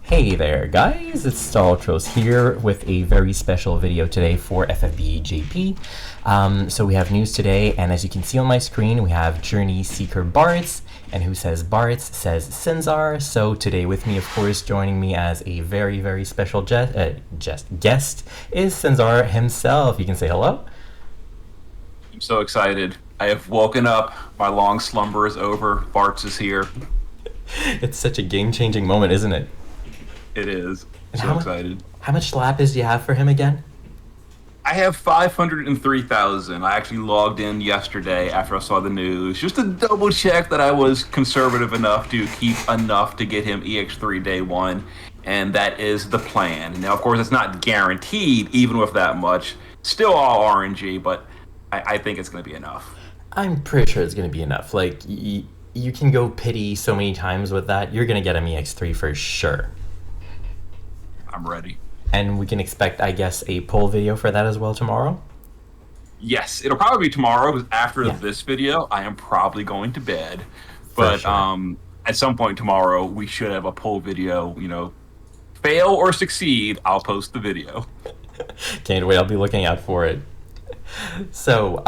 Hey there, guys! It's Staltros here with a very special video today for FFBE JP. So we have news today, and as you can see on my screen, we have Journey Seeker Bartz, and who says Bartz says Sinzar. So today with me, of course, joining me as a very, very special guest is Sinzar himself. You can say hello. I'm so excited. I have woken up. My long slumber is over. Bartz is here. It's such a game-changing moment, isn't it? It is. And So excited. How much lapis do you have for him again? I have 503,000. I actually logged in yesterday after I saw the news just to double check that I was conservative enough to keep enough to get him EX3 day one. And that is the plan. Now, of course, it's not guaranteed, even with that much. Still all RNG, but I think it's going to be enough. I'm pretty sure it's going to be enough. Like, you can go pity so many times with that. You're going to get him EX3 for sure. I'm ready. And we can expect, I guess, a poll video for that as well tomorrow? Yes, it'll probably be tomorrow because after this video, I am probably going to bed. But sure. At some point tomorrow, we should have a poll video. Fail or succeed, I'll post the video. Can't wait. I'll be looking out for it. So,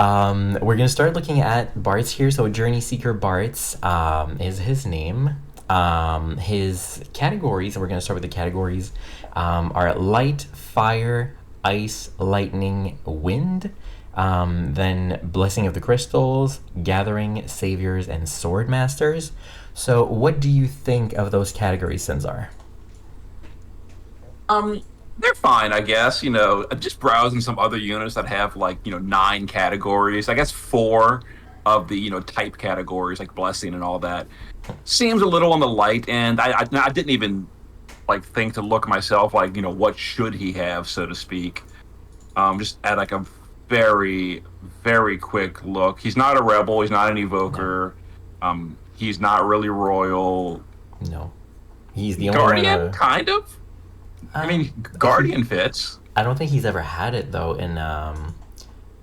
we're going to start looking at Bartz here. So, Journey Seeker Bartz is his name. His categories, and we're going to start with the categories, are light, fire, ice, lightning, wind, then blessing of the crystals, gathering, saviors, and sword masters. So what do you think of those categories, Sinzar? They're fine, I guess. Just browsing some other units that have 9 categories. I guess 4 of the type categories like blessing and all that seems a little on the light end. I didn't even think to look myself what should he have, so to speak. Just at a very, very quick look. He's not a rebel. He's not an evoker. No. He's not really royal. No, he's the only Guardian, one, kind of. I mean, Guardian fits. I don't think he's ever had it though in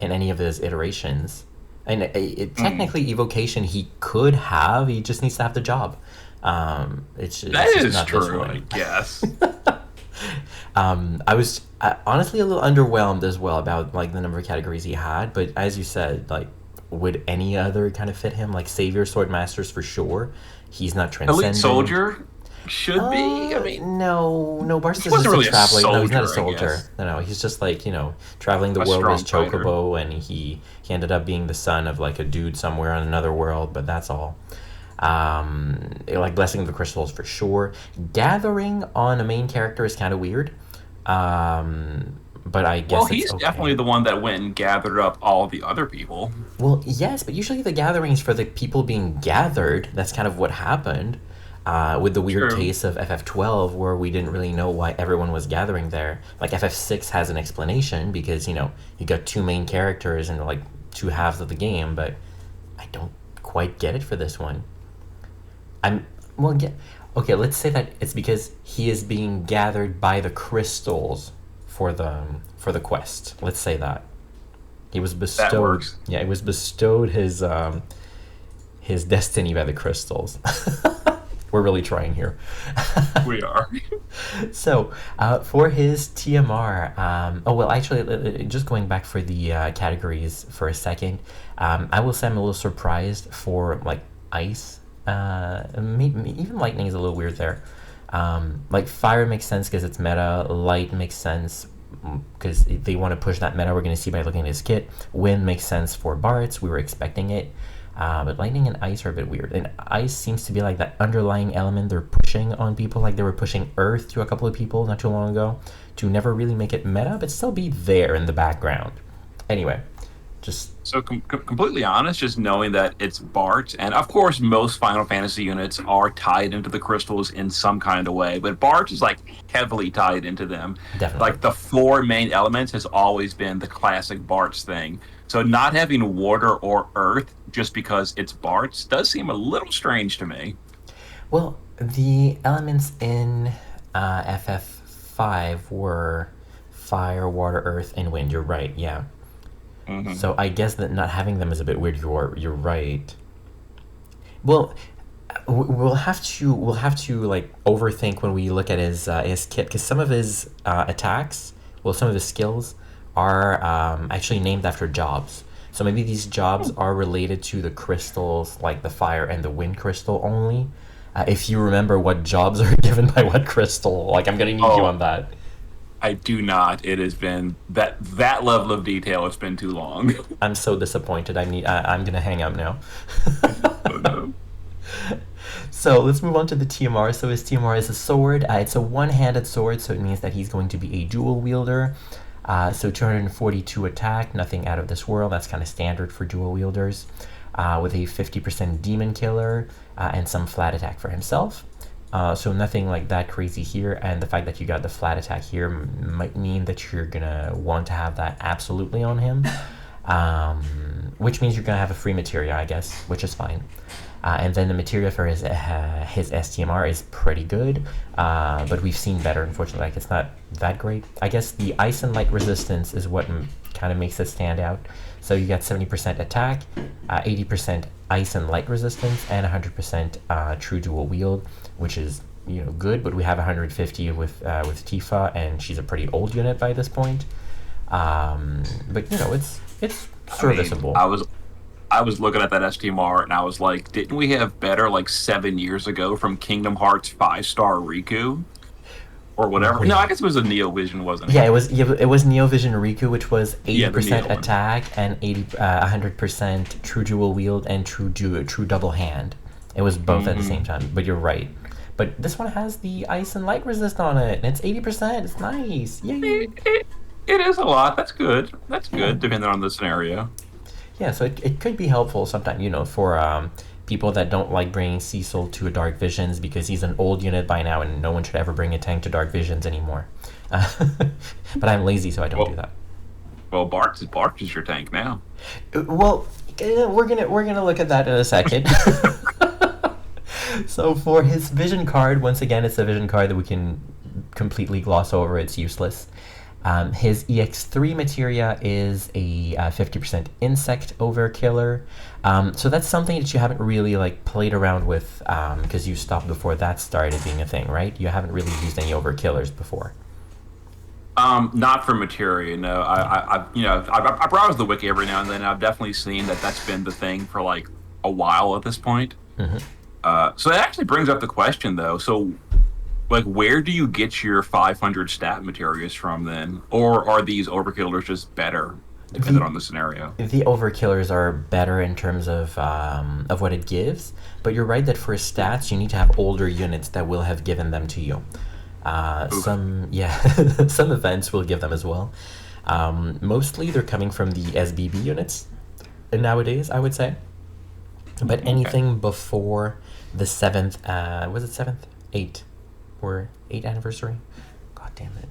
any of his iterations. And technically, evocation he could have. He just needs to have the job. It's that just is not true, I guess. I was honestly a little underwhelmed as well about the number of categories he had. But as you said, would any other kind of fit him? Like Savior, Sword Masters for sure. He's not transcendent. Elite Soldier should be. I mean, no, Bartz is just really a traveling. soldier, No, he's not a I soldier. guess. No, he's just traveling the A world with his strong chocobo, and he ended up being the son of a dude somewhere on another world. But that's all. Blessing of the Crystals for sure. Gathering on a main character is kind of weird. But I guess he's definitely the one that went and gathered up all the other people. Well, yes, but usually the gathering is for the people being gathered. That's kind of what happened with the weird case of FF12, where we didn't really know why everyone was gathering there. FF6 has an explanation because, you got 2 main characters and 2 halves of the game, but I don't quite get it for this one. Okay, let's say that it's because he is being gathered by the crystals for the quest. Let's say that he was bestowed. That works. Yeah, it was bestowed his destiny by the crystals. We're really trying here. We are. So, for his TMR, actually, just going back for the categories for a second, I will say I'm a little surprised for ice. Maybe, even lightning is a little weird there. Fire makes sense because it's meta. Light makes sense because they want to push that meta. We're going to see by looking at his kit. Wind makes sense for Bartz. We were expecting it. But lightning and ice are a bit weird. And ice seems to be that underlying element they're pushing on people. They were pushing earth to a couple of people not too long ago to never really make it meta, but still be there in the background. Anyway, just... So completely honest, just knowing that it's Bartz, and of course most Final Fantasy units are tied into the crystals in some kind of way, but Bartz is heavily tied into them. Definitely. The 4 main elements has always been the classic Bartz thing. So not having water or earth just because it's Bartz does seem a little strange to me. Well, the elements in FF5 were fire, water, earth, and wind. You're right, yeah. Mm-hmm. So I guess that not having them is a bit weird. You're right. Well, we'll have to like overthink when we look at his kit because some of his attacks, well, some of his skills are actually named after jobs. So maybe these jobs are related to the crystals, like the fire and the wind crystal only. If you remember what jobs are given by what crystal, like I'm gonna need you Oh, on that. I do not. It has been that level of detail. It's been too long. I'm so disappointed. I'm gonna hang up now. Oh no. So let's move on to the TMR. So his TMR is a sword. It's a one-handed sword, so it means that he's going to be a dual wielder. So 242 attack, nothing out of this world. That's kind of standard for dual wielders. With a 50% demon killer and some flat attack for himself. So nothing like that crazy here. And the fact that you got the flat attack here might mean that you're gonna want to have that absolutely on him. Which means you're gonna have a free materia, I guess, which is fine. And then the materia for his STMR is pretty good, but we've seen better, unfortunately. Like, it's not that great. I guess the ice and light resistance is what kind of makes it stand out. So you got 70% attack, 80% ice and light resistance, and 100% true dual wield, which is good. But we have 150 with Tifa, and she's a pretty old unit by this point. But it's I mean, serviceable. I was looking at that STMR and I was like, didn't we have better like 7 years ago from Kingdom Hearts 5-star Riku or whatever? No, I Wait. guess it was a Neo Vision, wasn't Yeah, it? it was Neo Vision Riku, which was Yeah, the 80% Neo one. attack and 100% true dual wield and true double hand. It was both at the Hmm. same time, but you're right. But this one has the ice and light resist on it, and it's 80%. It's nice. Yay! It, it, it is a lot. That's good. That's Yeah. good, depending on the scenario. Yeah, so it could be helpful sometimes, for people that don't like bringing Cecil to a Dark Visions because he's an old unit by now and no one should ever bring a tank to Dark Visions anymore. But I'm lazy, so I don't do Well, that. well, Bartz is your tank now. Well, we're gonna look at that in a second. So for his vision card, once again, it's a vision card that we can completely gloss over. It's useless. His EX3 materia is a 50% insect overkiller. So that's something that you haven't really like played around with because you stopped before that started being a thing, right? You haven't really used any overkillers before. Not for materia. No, Yeah. I browse the wiki every now and then. And I've definitely seen that that's been the thing for like a while at this point. hmm So that actually brings up the question, though. So, like, where do you get your 500 stat materials from then, or are these overkillers just better, depending The on the scenario? the overkillers are better in terms of what it gives, but you're right that for stats you need to have older units that will have given them to you. Oof. Some yeah, some events will give them as well. Mostly they're coming from the SBB units nowadays, I would say. But Okay. anything before the seventh, was it seventh, eight, or eight anniversary? God damn it.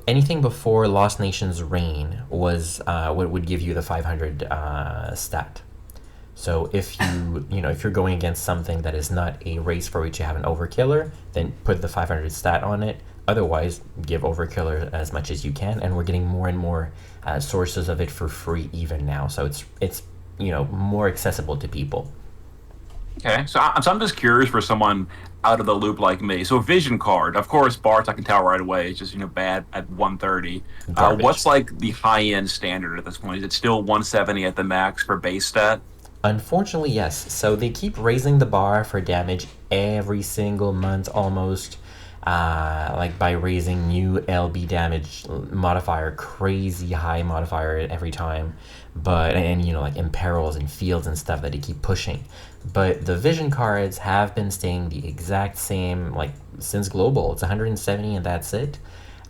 Anything before Lost Nation's reign was what would give you the 500 stat. So if you're going against something that is not a race for which you have an overkiller, then put the 500 stat on it. Otherwise, give overkiller as much as you can, and we're getting more and more sources of it for free even now. So it's more accessible to people. Okay. So I'm just curious for someone out of the loop like me. So vision card, of course, Bartz I can tell right away. It's just bad at 130. Garbage. What's like the high end standard at this point? Is it still 170 at the max for base stat? Unfortunately, yes. So they keep raising the bar for damage every single month almost. Like by raising new LB damage modifier, crazy high modifier every time. But and like in perils and fields and stuff that they keep pushing. But the vision cards have been staying the exact same like since global. It's 170 and that's it.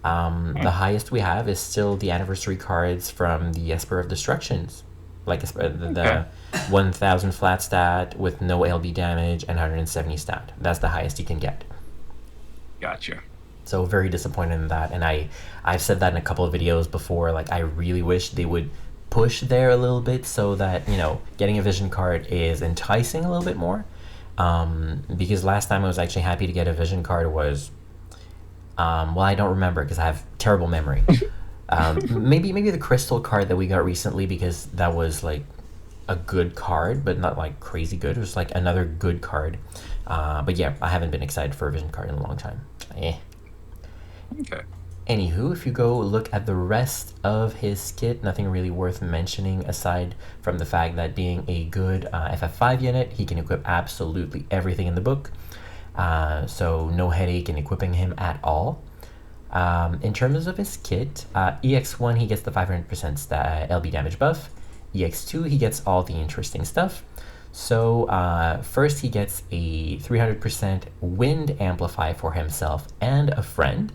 The highest we have is still the anniversary cards from the Esper of Destructions, like the Okay. 1000 flat stat with no LB damage and 170 stat. That's the highest you can get. Gotcha. So very disappointed in that, and I've said that in a couple of videos before. Like I really wish they would push there a little bit so that getting a vision card is enticing a little bit more. Because last time I was actually happy to get a vision card was well, I don't remember because I have terrible memory. Maybe the crystal card that we got recently because that was like a good card, but not like crazy good. It was like another good card. But yeah, I haven't been excited for a vision card in a long time. Eh. Okay. Anywho, if you go look at the rest of his kit, nothing really worth mentioning aside from the fact that being a good FF5 unit, he can equip absolutely everything in the book. So no headache in equipping him at all. In terms of his kit, EX1 he gets the 500% LB damage buff. EX2 he gets all the interesting stuff. So first he gets a 300% wind amplify for himself and a friend.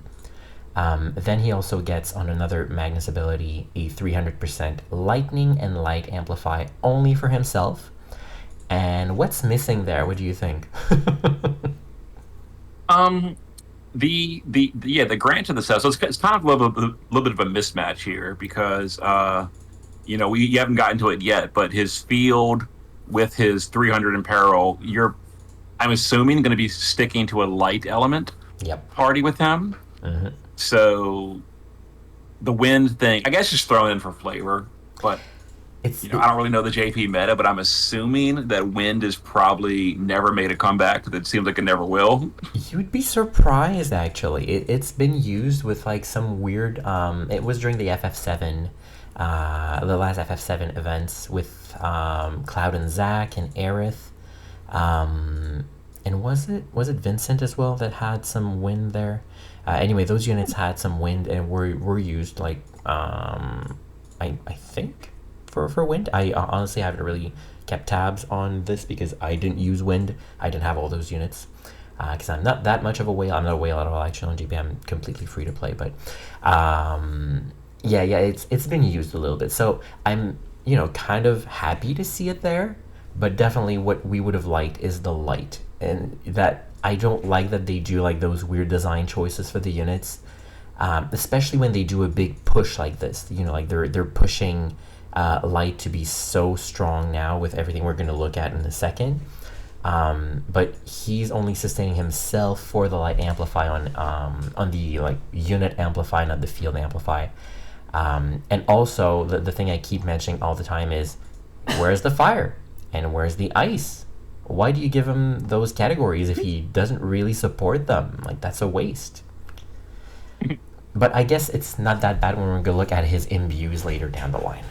Then he also gets on another Magnus ability a 300% lightning and light amplify only for himself. And what's missing there? What do you think? The grant to the set. So it's kind of a little bit of a mismatch here because you haven't gotten to it yet, but his field with his 300 in peril, I'm assuming going to be sticking to a light element. Yep. Party with him. Mm-hmm. So the wind thing, I guess, just thrown in for flavor. But I don't really know the JP meta, but I'm assuming that wind is probably never made a comeback. That seems like it never will. You'd be surprised, actually. It's been used with like some weird. It was during the FF7, the last FF7 events with Cloud and Zack and Aerith. And was it Vincent as well that had some wind there? Anyway, those units had some wind and were used like I think for wind. I honestly haven't really kept tabs on this because I didn't use wind. I didn't have all those units because I'm not that much of a whale. I'm not a whale at all actually on GP. I'm completely free to play, but it's been used a little bit. So I'm kind of happy to see it there, but definitely what we would have liked is the light. And that I don't like that they do like those weird design choices for the units, especially when they do a big push like this. Like they're pushing light to be so strong now with everything we're going to look at in a second. But he's only sustaining himself for the light amplify on the like unit amplify, not the field amplify. And also the thing I keep mentioning all the time is, where's the fire and where's the ice? Why do you give him those categories if he doesn't really support them? Like, that's a waste. But I guess it's not that bad when we're going to look at his imbues later down the line.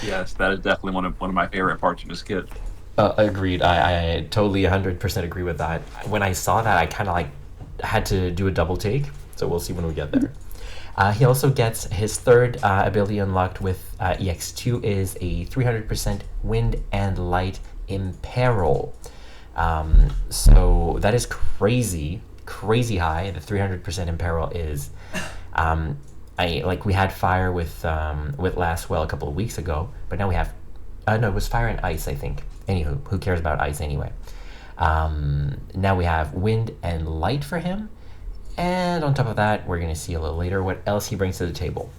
Yes, that is definitely one of my favorite parts of his kit. Agreed. I totally 100% agree with that. When I saw that, I kind of like had to do a double take. So we'll see when we get there. He also gets his third ability unlocked with EX2 is a 300% wind and light imperil. So that is crazy high. The 300% imperil is we had fire with Lastwell a couple of weeks ago, but now we have it was fire and ice, I think. Anywho, who cares about ice anyway? Now we have wind and light for him, and on top of that, we're gonna see a little later what else he brings to the table.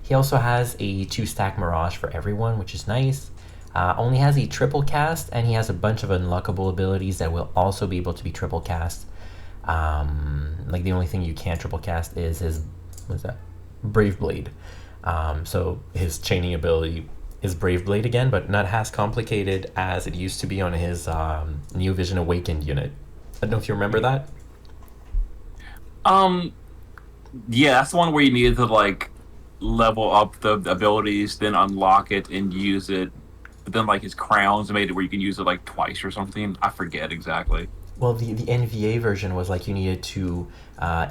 He also has a 2-stack Mirage for everyone, which is nice. Only has a triple cast, and he has a bunch of unlockable abilities that will also be able to be triple cast. Like the only thing you can't triple cast is his Brave Blade. So his chaining ability is Brave Blade again, but not as complicated as it used to be on his Neo Vision Awakened unit. I don't know if you remember that. Yeah, that's the one where you needed to like level up the abilities, then unlock it and use it. But then like his crowns made it where you can use it like twice or something. I forget exactly. Well, the NVA version was like you needed to,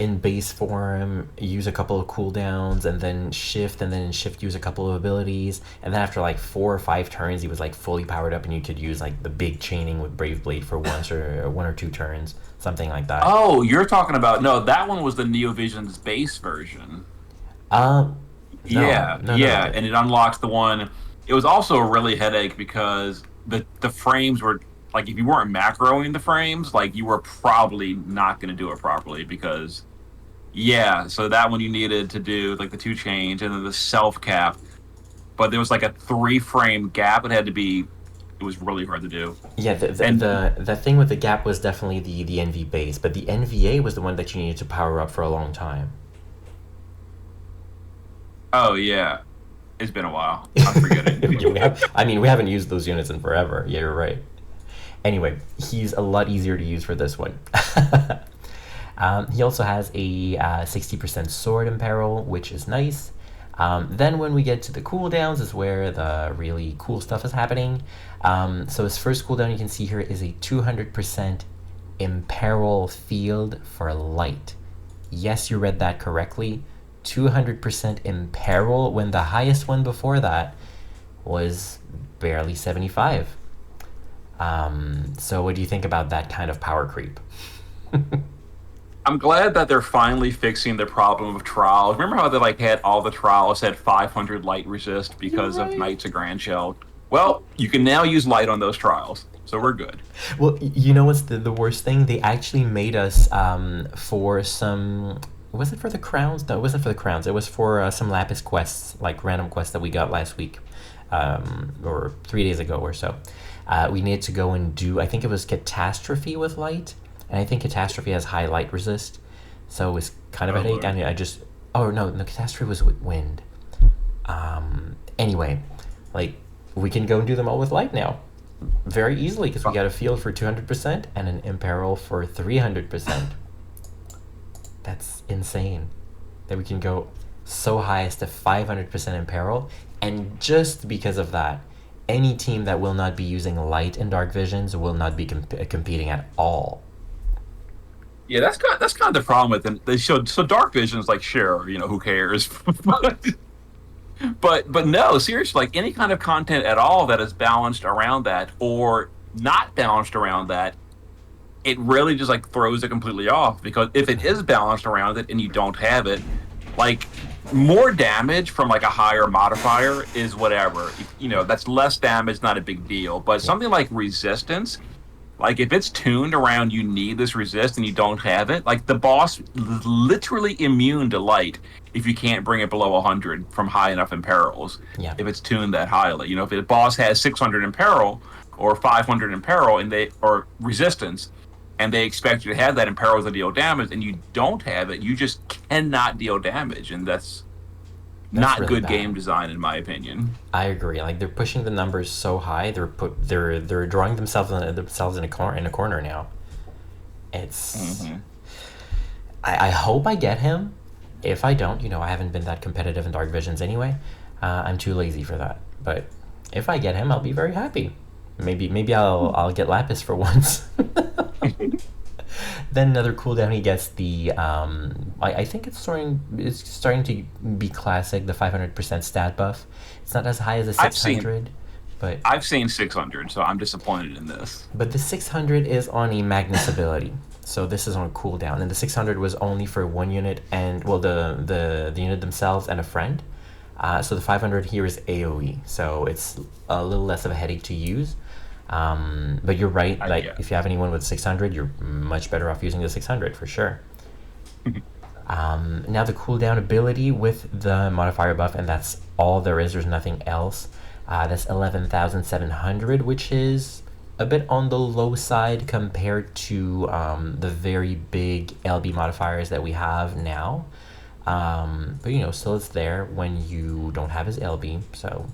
in base form, use a couple of cooldowns, and then in shift use a couple of abilities, and then after like 4 or 5 turns, he was like fully powered up, and you could use like the big chaining with Brave Blade for 1 or 2 turns, something like that. Oh, you're talking about no? That one was the Neo Vision's base version. No, and it unlocks the one. It was also a really headache because the frames were. Like, if you weren't macroing the frames, like, you were probably not going to do it properly because, so that one you needed to do, like, the 2 change and then the self-cap. But there was, like, a 3-frame gap. It was really hard to do. Yeah, the thing with the gap was definitely the NV base, but the NVA was the one that you needed to power up for a long time. Oh, yeah. It's been a while. I'm forgetting. I mean, we haven't used those units in forever. Yeah, you're right. Anyway, he's a lot easier to use for this one. He also has a 60% sword imperil, which is nice. Then when we get to the cooldowns is where the really cool stuff is happening. So his first cooldown you can see here is a 200% imperil field for light. Yes, you read that correctly. 200% imperil when the highest one before that was barely 75. So what do you think about that kind of power creep? I'm glad that they're finally fixing the problem of trials. Remember how they like had all the trials had 500 light resist because of Knights of Grand Shell? Well, you can now use light on those trials, so we're good. Well, you know what's the worst thing? They actually made us for some. Was it for the crowns? No, it wasn't for the crowns. It was for some lapis quests, like random quests that we got last week, or 3 days ago or so. We needed to go and do. I think it was catastrophe with light. And I think Catastrophe has high light resist, so it was kind of a headache. I just, oh no, Catastrophe was with wind. Anyway, like, we can go and do them all with light now, very easily, because we got a field for 200% and an imperil for 300%. That's insane that we can go so high as to 500% imperil, and just because of that, any team that will not be using light and dark visions will not be competing at all. Yeah, that's kind of the problem with them. They showed so dark vision's like sure, who cares? but no, seriously, like any kind of content at all that is balanced around that or not balanced around that, it really just like throws it completely off. Because if it is balanced around it and you don't have it, like more damage from like a higher modifier is whatever. That's less damage, not a big deal. But something like resistance. Like, if it's tuned around you need this resist and you don't have it, like, the boss is literally immune to light if you can't bring it below 100 from high enough imperils. Yeah. If it's tuned that highly. If the boss has 600 imperil or 500 imperil or resistance, and they expect you to have that imperil to deal damage, and you don't have it, you just cannot deal damage, and that's not really good bad game design, in my opinion. I agree. Like, they're pushing the numbers so high, they're drawing themselves in a corner now. It's. Mm-hmm. I hope I get him. If I don't, I haven't been that competitive in Dark Visions anyway. I'm too lazy for that. But if I get him, I'll be very happy. Maybe I'll get Lapis for once. Then another cooldown he gets the I think it's starting to be classic, the 500% stat buff. It's not as high as the 600, but I've seen 600, so I'm disappointed in this. But the 600 is on a Magnus ability, so this is on a cooldown, and the 600 was only for one unit and the unit themselves and a friend. So the 500 here is AOE, so it's a little less of a headache to use. But you're right, like, if you have anyone with 600, you're much better off using the 600 for sure. Now the cooldown ability with the modifier buff, and that's all there is, there's nothing else. That's 11,700, which is a bit on the low side compared to the very big LB modifiers that we have now. But still it's there when you don't have his LB, so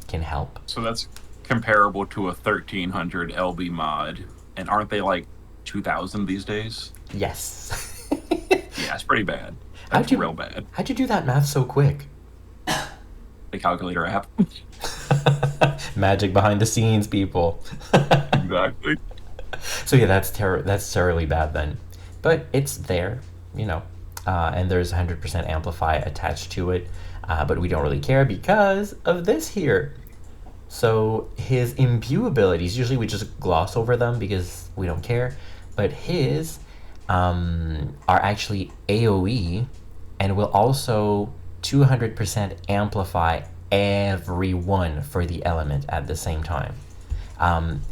can help. So that's comparable to a 1300 LB mod, and aren't they like 2000 these days? Yes. Yeah, it's pretty bad. That's real bad. How'd you do that math so quick? The calculator app. Magic behind the scenes, people. Exactly. So yeah, that's terribly bad then, but it's there, and there's 100% amplify attached to it, but we don't really care because of this here. So his imbue abilities, usually we just gloss over them because we don't care, but his are actually AoE and will also 200% amplify everyone for the element at the same time.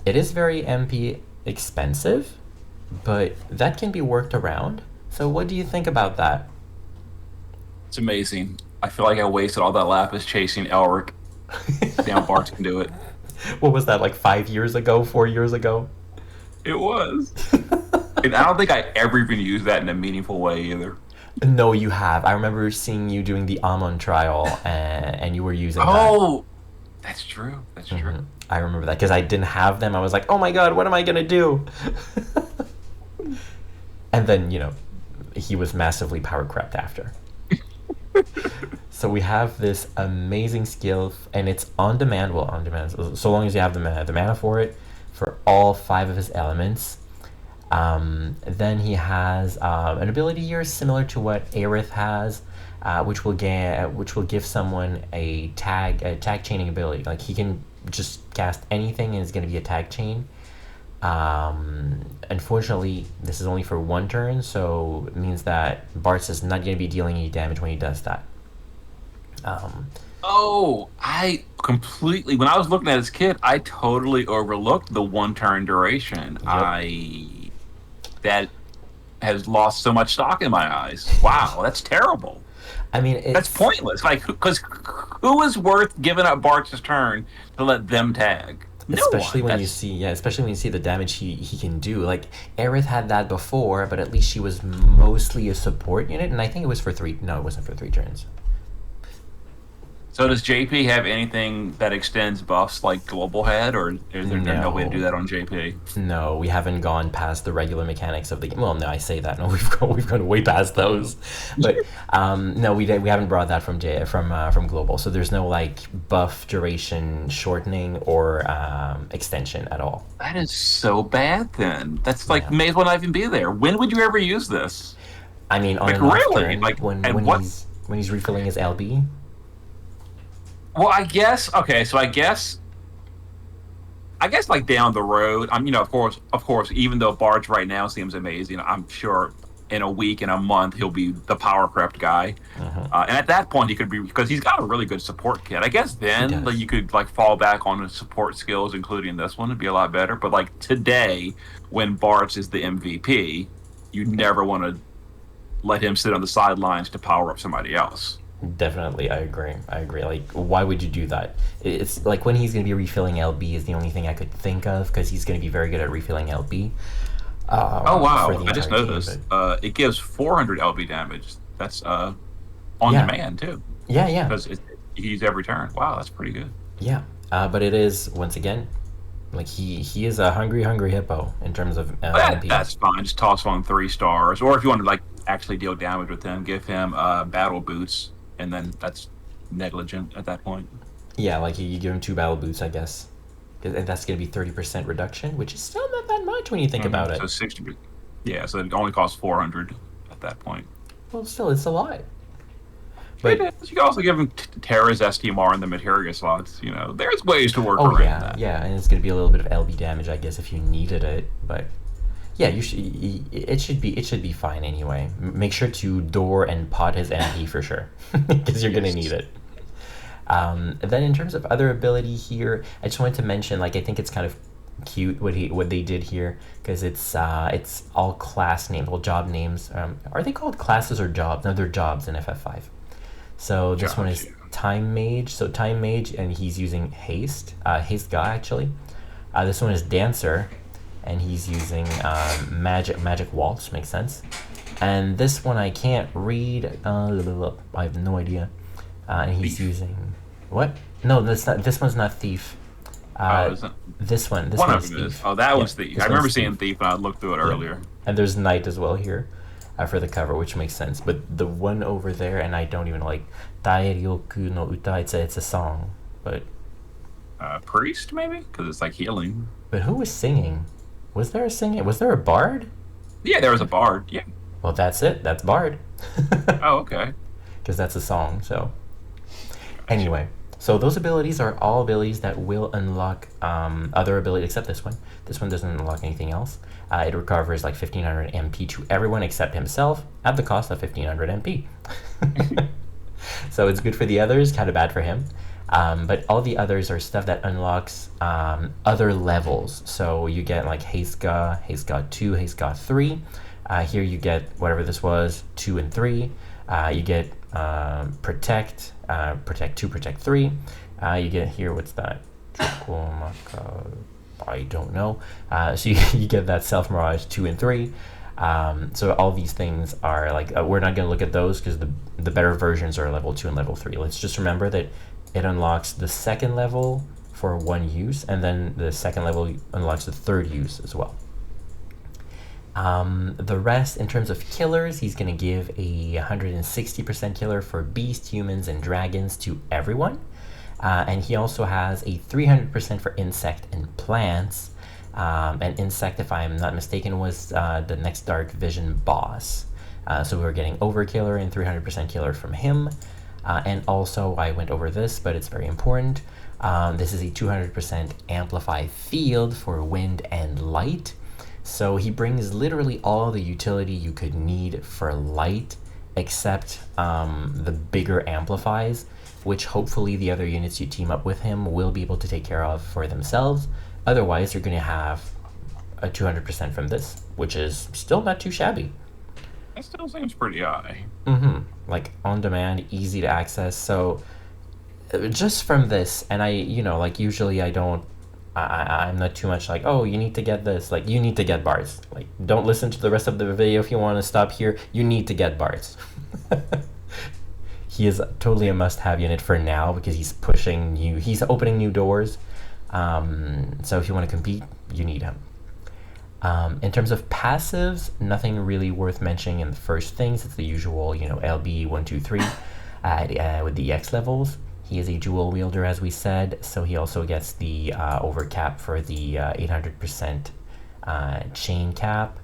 It is very MP expensive, but that can be worked around. So what do you think about that? It's amazing. I feel like I wasted all that lapis chasing Elric. Damn, Bartz can do it. What was that, like 5 years ago, 4 years ago? It was. And I don't think I ever even used that in a meaningful way either. No, you have. I remember seeing you doing the Amon trial, and you were using that. Oh, that's true. That's true. I remember that because I didn't have them. I was like, oh my god, what am I gonna do? And then, he was massively power crept after. So we have this amazing skill, and it's on demand. Well, on demand, so long as you have the mana for it, for all five of his elements. Then he has an ability here similar to what Aerith has, which will give someone a tag chaining ability. Like he can just cast anything, and it's going to be a tag chain. Unfortunately, this is only for one turn, so it means that Bartz is not going to be dealing any damage when he does that. Oh, I completely. When I was looking at his kit, I totally overlooked the one turn duration. Yep. That has lost so much stock in my eyes. Wow, that's terrible. I mean, That's pointless. Like, because who is worth giving up Bartz's turn to let them tag? No especially one. when you see, yeah, especially when you see the damage he can do. Like Aerith had that before, but at least she was mostly a support unit, and I think it was for three. No, it wasn't for 3 turns. So does JP have anything that extends buffs like Global had, or is there no way to do that on JP? No, we haven't gone past the regular mechanics of the game. Well, no, I say that. No, we've gone way past those. But no, we haven't brought that from Global. So there's no like buff duration shortening or extension at all. That is so bad. Then that's like Yeah. may as well not even be there. When would you ever use this? I mean, on Like an off really? turn, Like when and when what? he's refilling his LB. Well, I guess okay. So I guess like down the road, of course, even though Barge right now seems amazing, I'm sure in a week, in a month, he'll be the power crept guy. And at that point, he could be because he's got a really good support kit. I guess then does. like, you could like fall back on his support skills, including this one, it'd be a lot better. But like today, when Bartz is the MVP, you never want to let him sit on the sidelines to power up somebody else. Definitely, I agree. Like, why would you do that? It's like when he's going to be refilling LB is the only thing I could think of because he's going to be very good at refilling LB. Oh wow! For the I just entire game, noticed. but It gives 400 LB damage. That's on yeah, demand too, yeah, because you use every turn. Wow, that's pretty good. yeah. But it is once again, like he is a hungry hippo in terms of MP. That's fine. Just toss on 3 stars, or if you want to like actually deal damage with him, give him battle boots, and then that's negligent at that point. Yeah, like you give him 2 battle boots, I guess. And that's going to be 30% reduction, which is still not that much when you think about it. So 60. Yeah, so it only costs 400 at that point. Well, still, it's a lot. But But you can also give him Terra's STMR in the materia slots. There's ways to work oh around yeah, that. yeah, and it's going to be a little bit of LB damage, I guess, if you needed it. But yeah, it should be fine anyway. Make sure to door and pot his MP for sure, because you're gonna need it. Then in terms of other ability here, I just wanted to mention, like, I think it's kind of cute what they did here because it's all class names, well, job names. Are they called classes or jobs? No, they're jobs in FF5. So this one Jobs, is yeah. Time Mage. So Time Mage, and he's using Haste Guy actually. This one is Dancer, and he's using Magic Waltz. Makes sense. And this one I can't read. I have no idea. And he's Thief. using what? No, that's not. This one's not Thief. Isn't This one. This one one's of them is. Thief. Oh, that Yeah, one's Thief. this I remember one's seeing Thief. Thief, and I looked through it earlier. And there's Knight as well here for the cover, which makes sense. But the one over there, and I don't even like Taeryoku no Uta. It's a song, but Priest, maybe? Because it's like healing. who was singing? Was there a singing? Was there a bard? Yeah, there was a bard. Yeah. Well, that's it. That's bard. Oh, okay. Because that's a song. So anyway, so those abilities are all abilities that will unlock other abilities except this one. This one doesn't unlock anything else. It recovers like 1500 MP to everyone except himself at the cost of 1500 MP. So it's good for the others, kind of bad for him. But all the others are stuff that unlocks other levels. So you get like Haste God 2, Haste God 3. Here you get whatever this was, 2 and 3. You get Protect 2, Protect 3. You get here, what's that? I don't know. So you get that Self Mirage 2 and 3. So all these things are like, we're not going to look at those because the better versions are level 2 and level 3. Let's just remember that it unlocks the second level for one use, and then the second level unlocks the third use as well. The rest, in terms of killers, he's going to give a 160% killer for beast, humans, and dragons to everyone. And he also has a 300% for insect and plants. And insect, if I'm not mistaken, was the next Dark Vision boss. So we were getting Overkiller and 300% killer from him. And also, I went over this, but it's very important. This is a 200% Amplify field for wind and light. So he brings literally all the utility you could need for light, except the bigger amplifies, which hopefully the other units you team up with him will be able to take care of for themselves. Otherwise, you're going to have a 200% from this, which is still not too shabby. That still seems pretty high. Like on demand, easy to access. So just from this, and like usually I don't, I'm not too much like, oh, you need to get this. Like, you need to get Bartz. Like, don't listen to the rest of the video if you want to stop here. You need to get Bartz. He is totally a must-have unit for now because he's opening new doors. So if you want to compete, you need him. In terms of passives, nothing really worth mentioning in the first things. It's the usual, LB 1, 2, 3 with the X levels. He is a dual wielder, as we said, so he also gets the overcap for the 800% chain cap.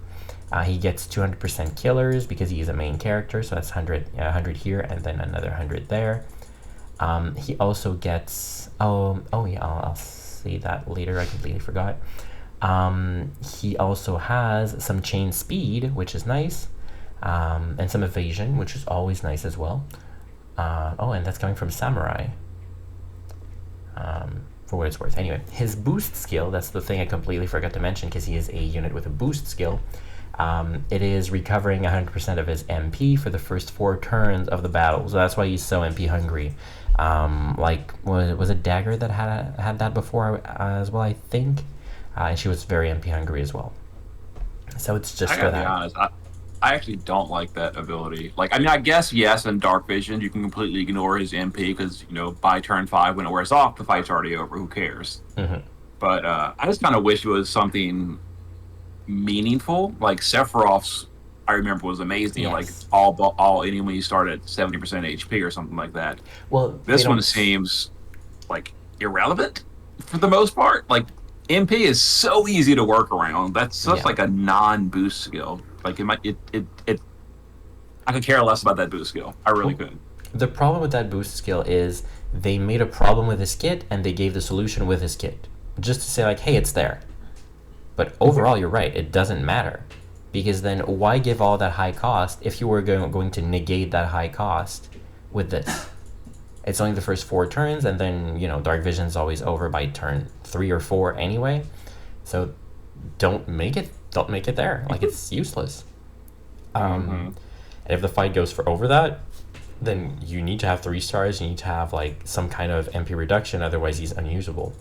He gets 200% killers because he is a main character, so that's 100 here and then another 100 there. He also gets, I'll say that later, I completely forgot. He also has some chain speed, which is nice, and some evasion, which is always nice as well. And that's coming from Samurai, for what it's worth. Anyway, his boost skill, that's the thing I completely forgot to mention because he is a unit with a boost skill. It is recovering 100% of his MP for the first 4 turns of the battle, so that's why he's so MP hungry. Was it Dagger that had that before as well, I think? And she was very MP hungry as well. So it's just for that. I gotta be honest, I actually don't like that ability. I guess, yes, in Dark Vision, you can completely ignore his MP because, by turn 5, when it wears off, the fight's already over. Who cares? But I just kind of wish it was something meaningful. Like Sephiroth's, I remember, was amazing. Yes. Like all when you start at 70% HP or something like that. Well, this one seems like irrelevant for the most part. Like MP is so easy to work around. That's just like a non-boost skill. Like I could care less about that boost skill. I really could. The problem with that boost skill is they made a problem with his kit and they gave the solution with his kit, just to say like, hey, it's there. But overall, you're right. It doesn't matter, because then why give all that high cost if you were going to negate that high cost with this? It's only the first 4 turns, and then Dark Vision's always over by turn 3 or 4 anyway. So don't make it there. Like, it's useless. And if the fight goes for over that, then you need to have 3 stars. You need to have like some kind of MP reduction. Otherwise, he's unusable.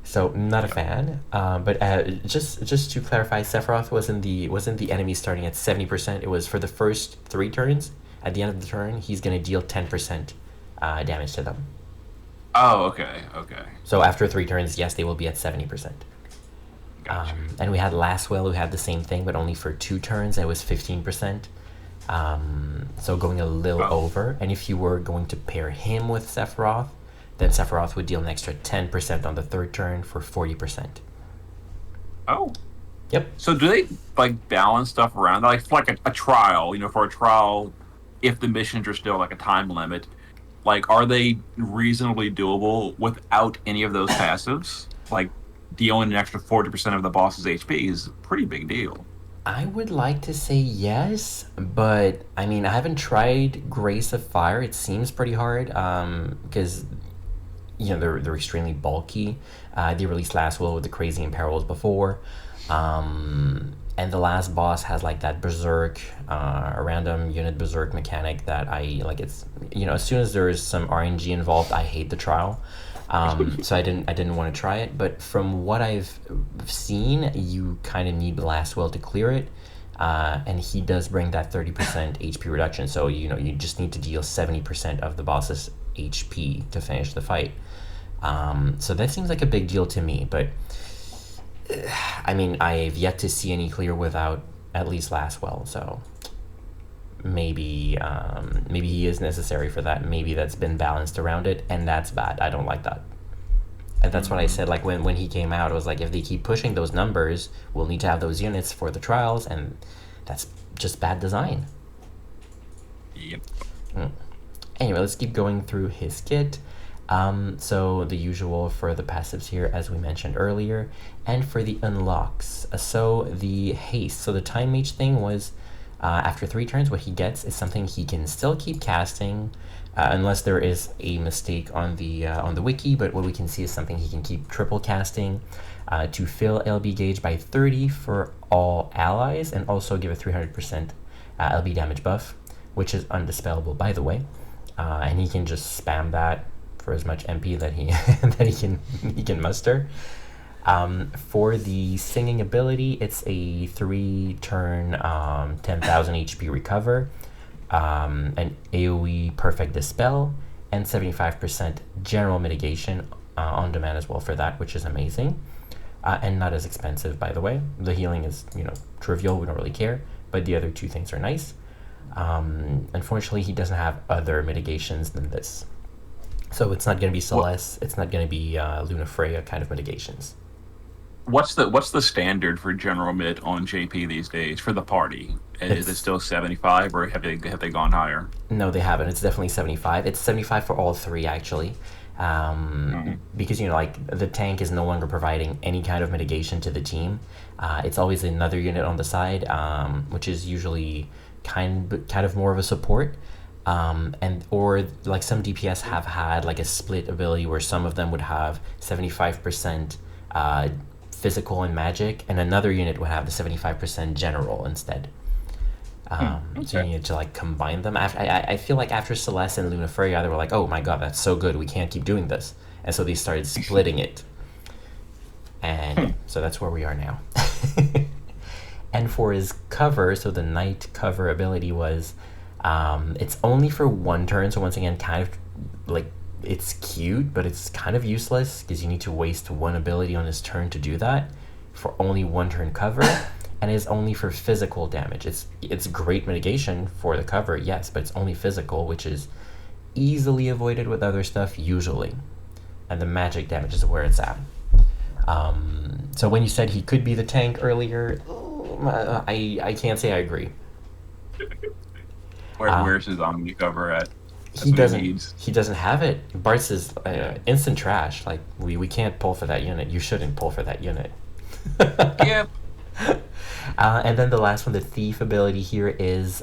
So not a fan. But just to clarify, Sephiroth wasn't the enemy starting at 70%. It was for the first 3 turns. At the end of the turn, he's going to deal 10% damage to them. Oh, okay. So after 3 turns, yes, they will be at 70%. Gotcha. And we had Lastwell who had the same thing, but only for 2 turns. It was 15%. So going a little over. And if you were going to pair him with Sephiroth, then Sephiroth would deal an extra 10% on the 3rd turn for 40%. Oh. Yep. So do they balance stuff around? Like a trial, for a trial, if the missions are still like a time limit, are they reasonably doable without any of those passives? Like dealing an extra 40% of the boss's HP is a pretty big deal. I would like to say yes, but I haven't tried Grace of Fire. It seems pretty hard because they're extremely bulky. They released Lastwell with the Crazy Imperils before. And the last boss has like that berserk, a random unit berserk mechanic that I like. It's as soon as there is some RNG involved, I hate the trial. So I didn't want to try it. But from what I've seen, you kind of need the last well to clear it. And he does bring that 30% HP reduction. So you just need to deal 70% of the boss's HP to finish the fight. So that seems like a big deal to me. But I mean, I've yet to see any clear without at least last well. So maybe he is necessary for that. Maybe that's been balanced around it, and that's bad. I don't like that. And that's what I said. Like when he came out, I was like, if they keep pushing those numbers, we'll need to have those units for the trials, and that's just bad design. Yep. Anyway, let's keep going through his kit. So the usual for the passives here, as we mentioned earlier, and for the unlocks. So the haste. So the time mage thing was after 3 turns, what he gets is something he can still keep casting, unless there is a mistake on the wiki. But what we can see is something he can keep triple casting to fill LB gauge by 30 for all allies, and also give a 300% LB damage buff, which is undispellable, by the way. And he can just spam that for as much MP that he that he can muster. For the singing ability, it's a 3-turn 10,000 HP recover, an AoE perfect dispel, and 75% general mitigation on demand as well for that, which is amazing. And not as expensive, by the way. The healing is trivial, we don't really care, but the other 2 things are nice. Unfortunately, he doesn't have other mitigations than this. So it's not going to be Celeste, it's not going to be Luna Freya kind of mitigations. What's the standard for general mid on JP these days for the party? Is it still 75, or have they gone higher? No, they haven't. It's definitely 75. It's 75 for all 3 actually, because like the tank is no longer providing any kind of mitigation to the team. It's always another unit on the side, which is usually kind of more of a support. Or like some DPS have had like a split ability where some of them would have 75% physical and magic, and another unit would have the 75% general instead. So you need to like combine them. I feel like after Celeste and Luna Freya, they were like, oh my god, that's so good, we can't keep doing this. And so they started splitting it. And so that's where we are now. And for his cover, so the night cover ability was, it's only for 1 turn. So once again, kind of like, it's cute, but it's kind of useless because you need to waste 1 ability on his turn to do that for only 1 turn cover, and it's only for physical damage. It's great mitigation for the cover, yes, but it's only physical, which is easily avoided with other stuff usually, and the magic damage is where it's at. So when you said he could be the tank earlier, I can't say I agree. Where's his Omni cover at? He doesn't have it. Bartz is instant trash. Like we can't pull for that unit. You shouldn't pull for that unit. Yep. And then the last one, the thief ability here, is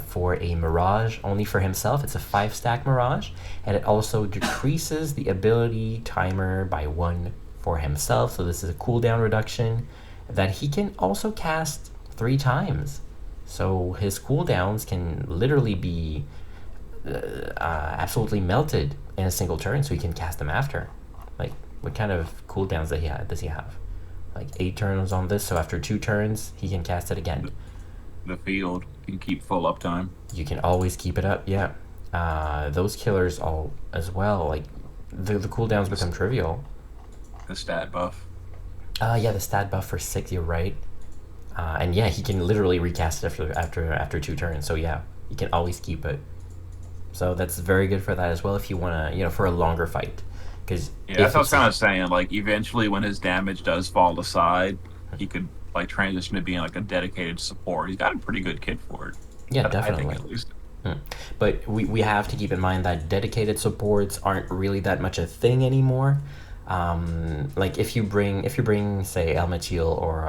for a mirage, only for himself. It's a 5-stack mirage, and it also decreases the ability timer by 1 for himself. So this is a cooldown reduction that he can also cast 3 times. So his cooldowns can literally be absolutely melted in a single turn, so he can cast them after. Like, what kind of cooldowns does he have? Like 8 turns on this, so after 2 turns he can cast it again. The field can keep full uptime. You can always keep it up, yeah. Those killers all as well, like the cooldowns become trivial. The stat buff. Yeah, the stat buff for 6, you're right. And yeah, he can literally recast it after 2 turns, so yeah, you can always keep it. So that's very good for that as well if you want to, for a longer fight. Cause yeah, that's what I was kind of saying. Like, eventually when his damage does fall aside, he could like transition to being like a dedicated support. He's got a pretty good kit for it. Yeah, definitely. I think at least. But we have to keep in mind that dedicated supports aren't really that much a thing anymore. Like if you bring say Elmatil or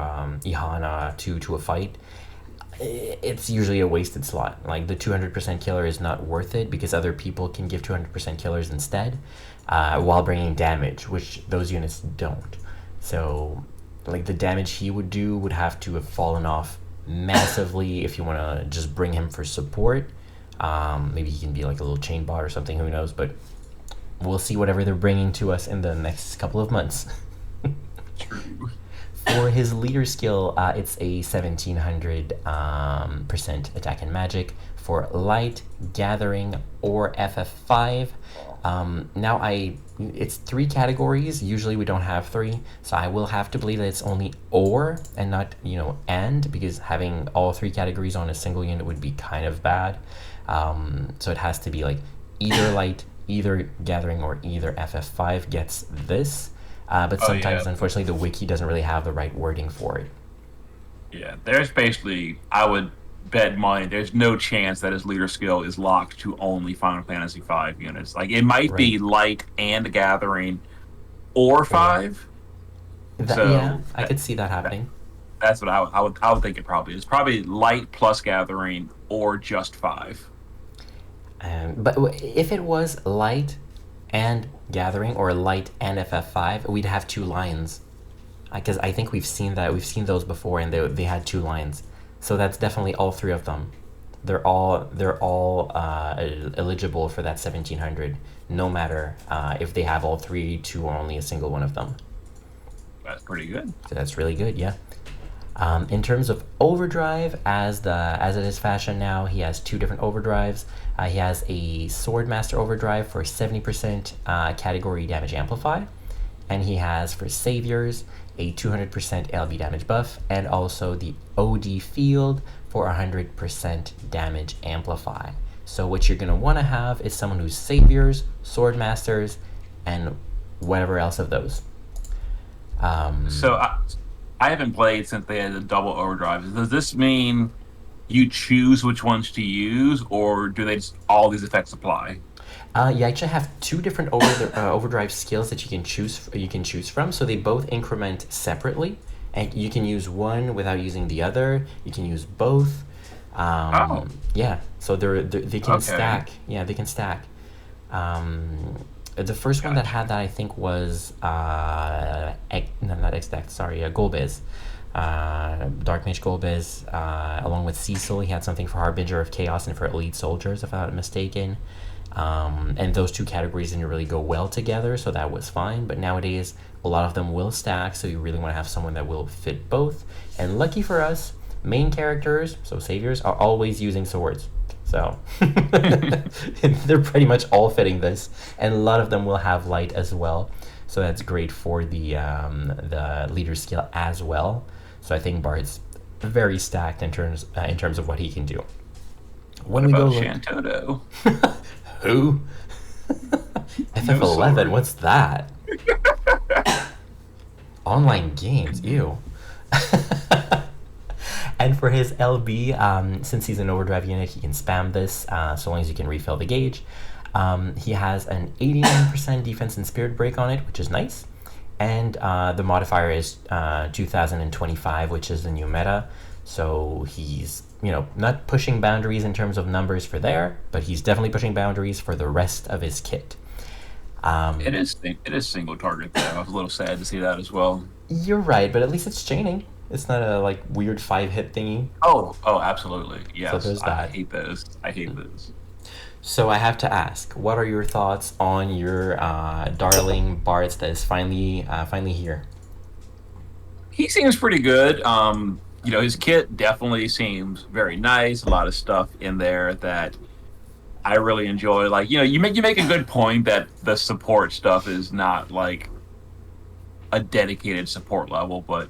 Ihana to a fight, it's usually a wasted slot. Like the 200% killer is not worth it because other people can give 200% killers instead, while bringing damage, which those units don't. So like the damage he would do would have to have fallen off massively if you want to just bring him for support. Maybe he can be like a little chain bot or something, who knows, but we'll see whatever they're bringing to us in the next couple of months. True. For his leader skill, it's a 1700 percent attack and magic for light, gathering, or FF5. Now it's 3 categories. Usually we don't have 3, so I will have to believe that it's only or and not and, because having all 3 categories on a single unit would be kind of bad. So it has to be like either light, either gathering, or either FF5 gets this. But sometimes, unfortunately, the wiki doesn't really have the right wording for it. Yeah, there's basically, I would bet money, there's no chance that his leader skill is locked to only Final Fantasy V units. Like, it might be light and gathering or 5. Yeah, I could see that happening. That's what I would think it probably is. Probably light plus gathering or just 5. But if it was light and gathering or light and FF5, we'd have 2 lines. Because I think we've seen those before, and they had 2 lines. So that's definitely all 3 of them. They're all eligible for that 1700, no matter if they have all 3, 2, or only a single one of them. That's pretty good. So that's really good, yeah. In terms of overdrive, as it is fashion now, he has 2 different overdrives. He has a Swordmaster overdrive for 70% category damage amplify, and he has for Saviors a 200% LB damage buff, and also the OD field for 100% damage amplify. So what you're going to want to have is someone who's Saviors, Swordmasters, and whatever else of those. So I haven't played since they had the double overdrives. Does this mean you choose which ones to use, or do they just all these effects apply? You actually have 2 different overdrive skills that you can choose from. So they both increment separately, and you can use one without using the other. You can use both. Yeah. So they can stack. Yeah, they can stack. The first one that had that, I think, was not Exdex. Sorry, Golbez. Dark Mage Golbez, along with Cecil. He had something for Harbinger of Chaos and for Elite Soldiers, if I'm not mistaken. And those 2 categories didn't really go well together, so that was fine. But nowadays, a lot of them will stack, so you really want to have someone that will fit both. And lucky for us, main characters, so Saviors, are always using swords. So they're pretty much all fitting this, and a lot of them will have light as well. So that's great for the leader skill as well. So I think Bart's very stacked in terms of what he can do. What about Shantoto? Who? FF11, what's that? Online games, ew. And for his LB, since he's an overdrive unit, he can spam this so long as you can refill the gauge. He has an 89% defense and spirit break on it, which is nice. And the modifier is 2025, which is the new meta. So he's, not pushing boundaries in terms of numbers for there, but he's definitely pushing boundaries for the rest of his kit. It is single target though. I was a little sad to see that as well. You're right, but at least it's chaining. It's not a weird 5-hit thingy. Oh, absolutely. Yes. So there's that. I hate those. So I have to ask, what are your thoughts on your darling Bartz that is finally here? He seems pretty good. His kit definitely seems very nice. A lot of stuff in there that I really enjoy. Like, you make a good point that the support stuff is not like a dedicated support level, but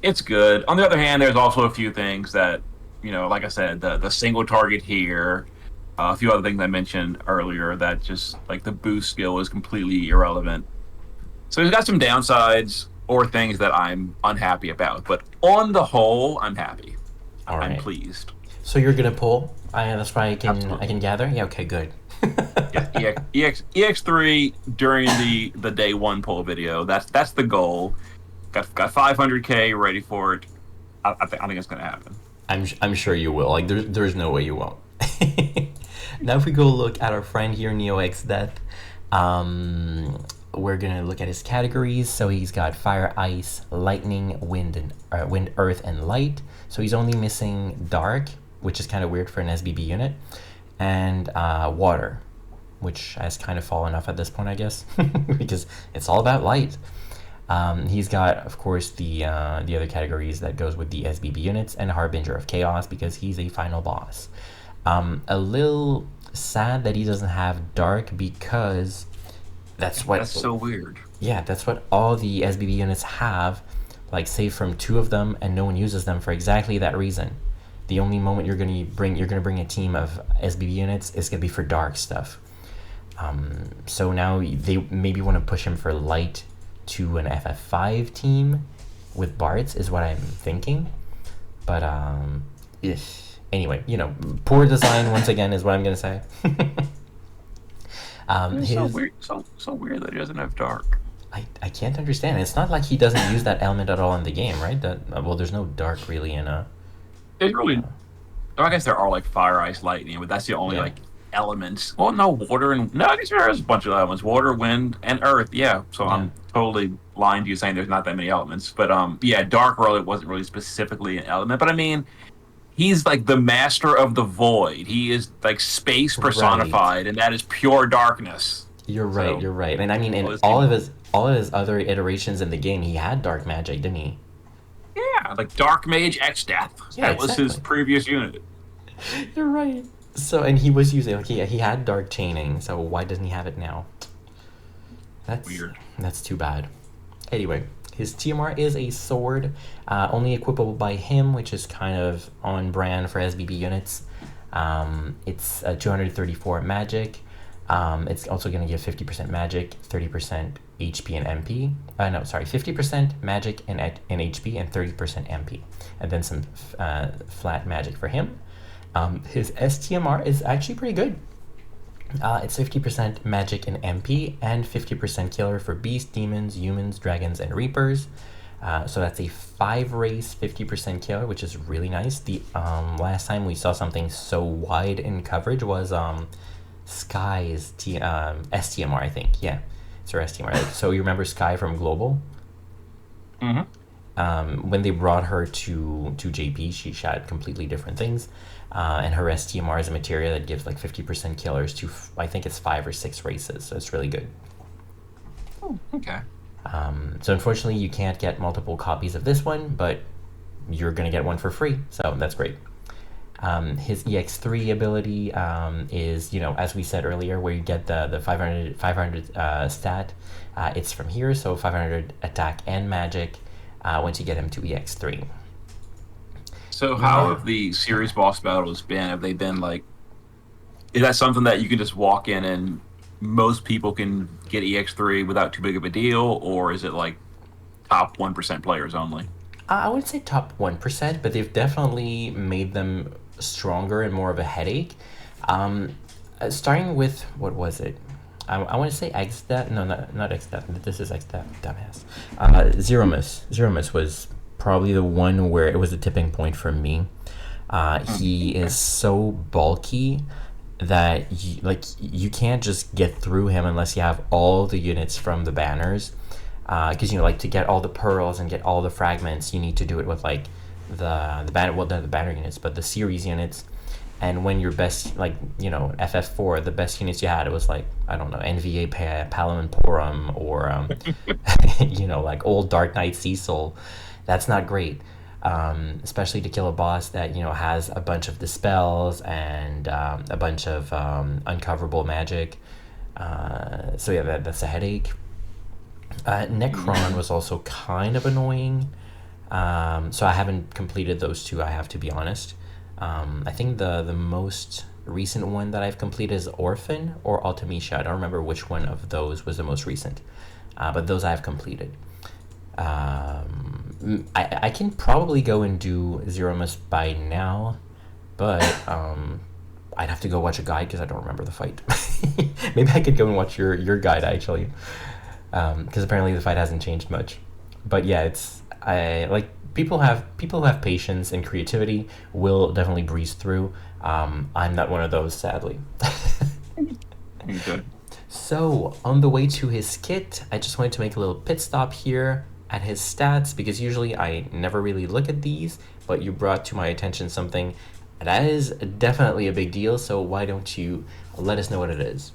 it's good. On the other hand, there's also a few things that, like I said, the single target here, a few other things I mentioned earlier that just like the boost skill is completely irrelevant. So he's got some downsides or things that I'm unhappy about, but on the whole, I'm happy. All right. I'm pleased. So you're gonna pull? That's why I can gather. Yeah. Okay. Good. Yeah. EX3 during the day 1 pull video. That's the goal. Got 500K ready for it. I think it's gonna happen. I'm sure you will. Like there's no way you won't. Now if we go look at our friend here, NeoX Death, we're gonna look at his categories. So he's got fire, ice, lightning, wind, earth, and light. So he's only missing dark, which is kind of weird for an SBB unit, and water. which has kind of fallen off at this point, I guess, because it's all about light. He's got, of course, the other categories that goes with the SBB units and Harbinger of Chaos because he's a final boss. A little sad that he doesn't have Dark because That's so weird. yeah, that's what all the SBB units have, like save from two of them, and no one uses them for exactly that reason. The only moment you're gonna bring a team of SBB units is gonna be for dark stuff. So now they maybe want to push him for light to an FF5 team with Bartz is what I'm thinking. But anyway, poor design once again is what I'm gonna say. It's so weird. So weird that he doesn't have dark. I can't understand. It's not like he doesn't use that element at all in the game, right? Well, there's no dark really in a. It's really. I guess there are like fire, ice, lightning, but that's the only like elements. Well, no water and no. I guess there is a bunch of elements: water, wind, and earth. Yeah. So I'm totally lying to you saying there's not that many elements. But yeah, dark really wasn't really specifically an element. But I mean, he's like the master of the void. He is like space personified, and that is pure darkness. You're right. So, you're right. And I mean, in all of his other iterations in the game, he had dark magic, didn't he? Yeah, like Dark Mage X Death. Yeah, that was his previous unit. You're right. So, and he was using he had dark chaining. So why doesn't he have it now? That's weird. That's too bad. Anyway, his TMR is a sword, only equipable by him, which is kind of on brand for SBB units. It's 234 magic. It's also going to give 50% magic, 30% HP and MP. 50% magic and HP and 30% MP. And then some flat magic for him. His STMR is actually pretty good. It's 50% magic and MP and 50% killer for beasts, demons, humans, dragons, and reapers. So that's a 5-race 50% killer, which is really nice. The last time we saw something so wide in coverage was Sky's STMR, I think. Yeah, it's her STMR. So you remember Sky from Global? Mm-hmm. When they brought her to JP, she shot completely different things. And her STMR is a material that gives like 50% killers to, I think it's 5 or 6 races. So it's really good. Oh, okay. So unfortunately, you can't get multiple copies of this one, but you're going to get one for free. So that's great. His EX3 ability is, as we said earlier, where you get the 500 stat. It's from here, so 500 attack and magic once you get him to EX3. So how have the series boss battles been? Have they been like, is that something that you can just walk in and most people can get EX3 without too big of a deal, or is it like top 1% players only? I would say top 1%, but they've definitely made them stronger and more of a headache. Starting with, what was it? I want to say Xdeath. No, not Xdeath. This is Xdeath. Dumbass. Zeromus. Zeromus was probably the one where it was a tipping point for me. He is so bulky that you can't just get through him unless you have all the units from the banners. Because to get all the pearls and get all the fragments, you need to do it with like the banner units, but the series units. And when your best, FF4, the best units you had, it was like, I don't know, NVA Palamon Porum or like old Dark Knight Cecil. That's not great, especially to kill a boss that has a bunch of dispels and a bunch of uncoverable magic. So yeah, that's a headache. Necron was also kind of annoying. So I haven't completed those two, I have to be honest. I think the most recent one that I've completed is Orphan or Ultimecia. I don't remember which one of those was the most recent, but those I have completed. I can probably go and do Zeromus by now, but I'd have to go watch a guide because I don't remember the fight. Maybe I could go and watch your guide actually, because apparently the fight hasn't changed much. But yeah, people who have patience and creativity will definitely breeze through. I'm not one of those, sadly. Okay. So on the way to his kit, I just wanted to make a little pit stop here at his stats because usually I never really look at these, but you brought to my attention something that is definitely a big deal. So why don't you let us know what it is?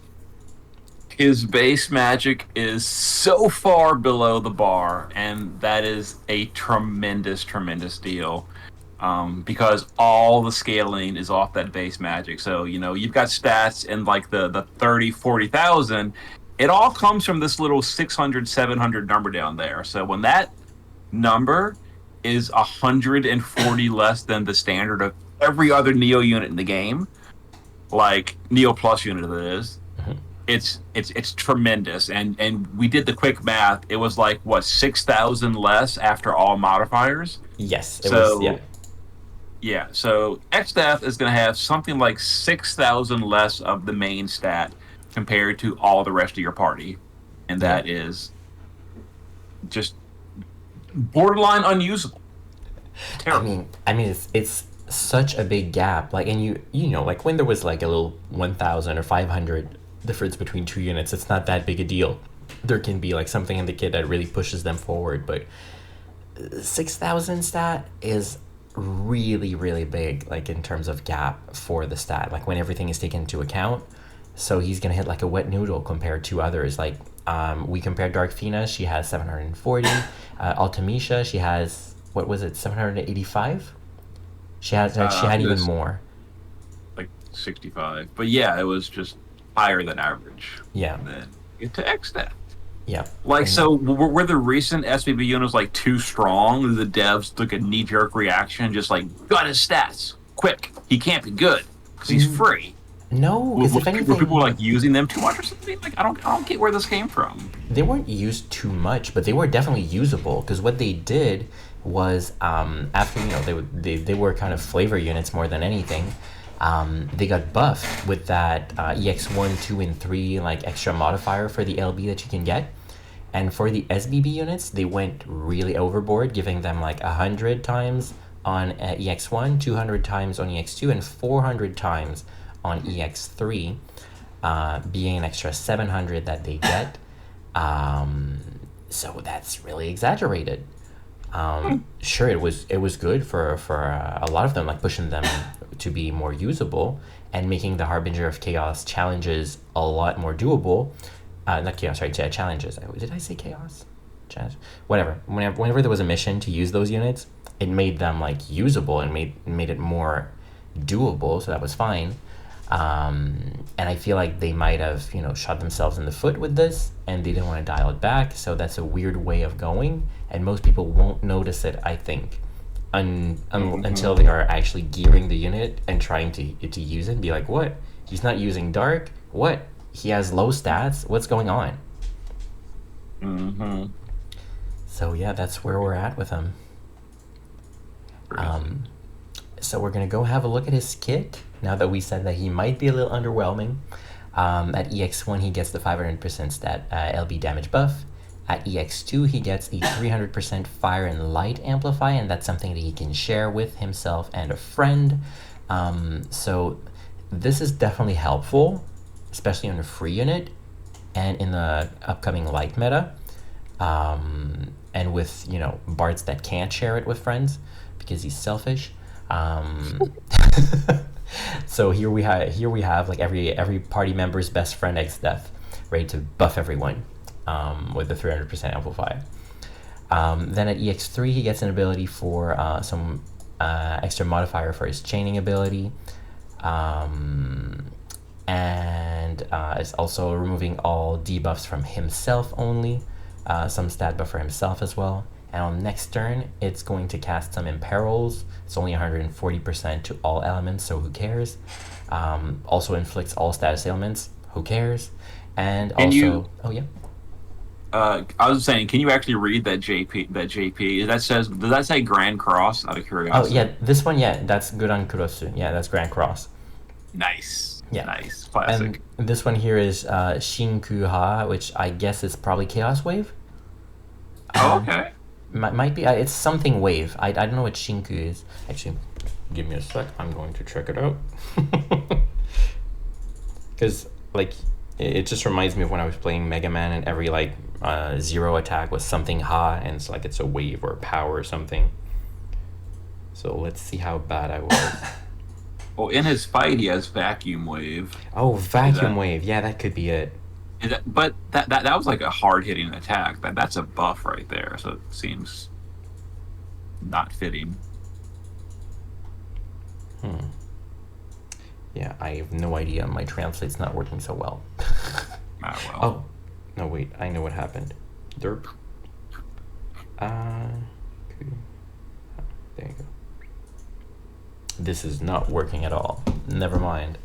His base magic is so far below the bar, and that is a tremendous, tremendous deal. Because all the scaling is off that base magic. So, you've got stats in like the 30, 40,000. It all comes from this little 600, 700 number down there. So when that number is 140 less than the standard of every other Neo unit in the game, like Neo Plus unit that is, Mhm. it's tremendous. And we did the quick math. It was like what, 6,000 less after all modifiers. Yes, it was. Yeah. So yeah, so XDeath is going to have something like 6,000 less of the main stat compared to all the rest of your party, and Yeah. that is just borderline unusable. I Terrible. mean, it's such a big gap. Like, and like when there was like a little 1,000 or 500 difference between two units, it's not that big a deal. There can be like something in the kit that really pushes them forward, but 6,000 stat is really, really big, like in terms of gap for the stat, like when everything is taken into account. So he's gonna hit like a wet noodle compared to others. Like, we compared Dark Fina, she has 740. Ultimisha, she has, what was it, 785? She had even This more. like 65, but yeah, it was just higher than average. Yeah, And then get to XDeath. yeah. Like, And so were the recent SBB units like too strong? The devs took a knee jerk reaction, just like got his stats quick. He can't be good because he's free. no, because if Were people anything, like using them too much or something? Like, I don't get where this came from. they weren't used too much, but they were definitely usable. Because what they did was, after they were kind of flavor units more than anything. They got buffed with that EX1, 2, and 3 like extra modifier for the LB that you can get. And for the SBB units, they went really overboard, giving them like 100 times on EX1, 200 times on EX2, and 400 times on EX3, being an extra 700 that they get. So that's really exaggerated. Sure, it was good for a lot of them, like pushing them to be more usable and making the Harbinger of Chaos challenges a lot more doable. Not chaos, sorry, challenges. Did I say chaos? Whatever. Whenever there was a mission to use those units, it made them like usable and made it more doable. So that was fine. And I feel like they might have shot themselves in the foot with this, and they didn't want to dial it back. So that's a weird way of going, and most people won't notice it, I think, until they are actually gearing the unit and trying to use it and be like, what? He's not using dark? What? He has low stats? What's going on? Mm-hmm. So yeah, that's where we're at with him. So we're gonna go have a look at his kit now that we said that he might be a little underwhelming. At EX1 he gets the 500% stat LB damage buff. At EX2 he gets a 300% fire and light amplify, and that's something that he can share with himself and a friend. So this is definitely helpful, especially on a free unit and in the upcoming light meta, and with Bartz that can't share it with friends because he's selfish. So here we have like every party member's best friend XDeath, ready to buff everyone with the 300% amplify. Then at EX3 he gets an ability for some extra modifier for his chaining ability. And it's also removing all debuffs from himself only, some stat buff for himself as well. And on next turn, it's going to cast some Imperils. It's only 140% to all elements, so who cares? Also inflicts all status ailments, who cares? And Can also, you? oh yeah, I was saying, can you actually read that JP? That JP does that say Grand Cross? Out of oh curiosity. yeah, this one, yeah, that's good on Kurosu. Yeah, that's Grand Cross. Nice. Yeah. Nice. Classic. And this one here is Shinku-ha, which I guess is probably Chaos Wave. Oh, okay. Might be. It's something wave. I don't know what Shinku is. Actually, give me a sec. I'm going to check it out. Because like it just reminds me of when I was playing Mega Man, and every like zero attack was something ha, and it's like it's a wave or power or something. So let's see how bad I was. Well, in his fight, he has Vacuum Wave. Oh, Vacuum that- Wave. Yeah, that could be it. But that was like a hard hitting attack. That's a buff right there. So it seems not fitting. Yeah, I have no idea. My translate's not working so well. Ah, well. Oh, no, wait. I know what happened. Derp. Okay. There you go. This is not working at all. Never mind.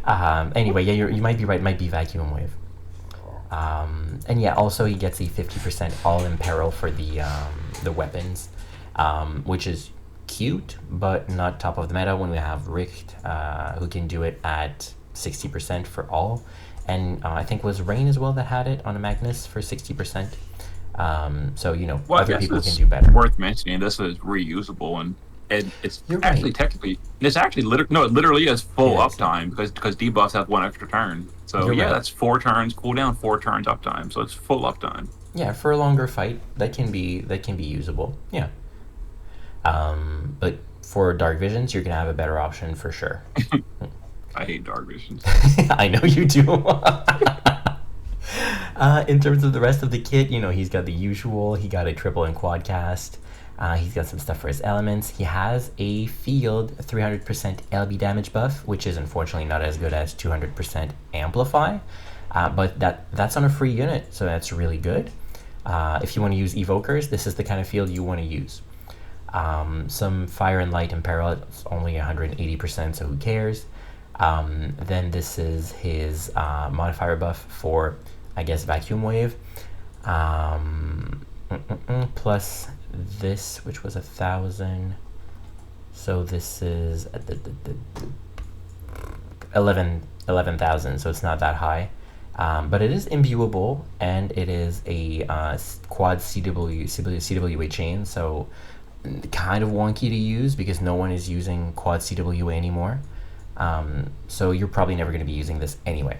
Anyway, yeah, you might be right. It might be vacuum wave. And yeah, also he gets a 50% all in peril for the weapons, which is cute, but not top of the meta when we have Richt, who can do it at 60% for all. And I think it was Rain as well that had it on a Magnus for 60%. So, Well, other people can do better. Worth mentioning, this is reusable, and it's You're actually right. technically, it's actually it literally is full It is. uptime because debuffs have one extra turn. So You're yeah, right. that's 4 turns cooldown, 4 turns uptime. So it's full uptime. Yeah, for a longer fight, that can be usable. Yeah. But for Dark Visions, you're gonna have a better option for sure. I hate dark visions. I know you do. In terms of the rest of the kit, he's got the usual. He got a triple and quad cast. He's got some stuff for his elements. He has a field 300% LB damage buff, which is unfortunately not as good as 200% amplify. But that's on a free unit, so that's really good. If you want to use evokers, this is the kind of field you want to use. Some fire and light and peril, it's only 180%, so who cares? Then this is his modifier buff for, I guess, vacuum wave. Plus this, which was 1,000. So this is 11,000. So it's not that high. But it is imbuable, and it is a quad CWA chain, so kind of wonky to use because no one is using quad CWA anymore. So you're probably never going to be using this anyway.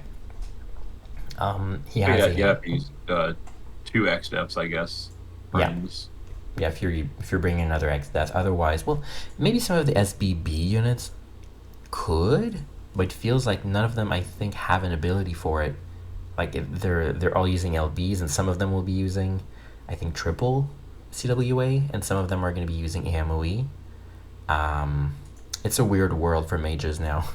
He has He's 2x steps, I guess. Friends. Yeah, if you're bringing another X, that's otherwise. Well, maybe some of the SBB units could, but it feels like none of them, I think, have an ability for it. Like they're all using LBs, and some of them will be using, I think, triple CWA, and some of them are going to be using AMOE. It's a weird world for mages now.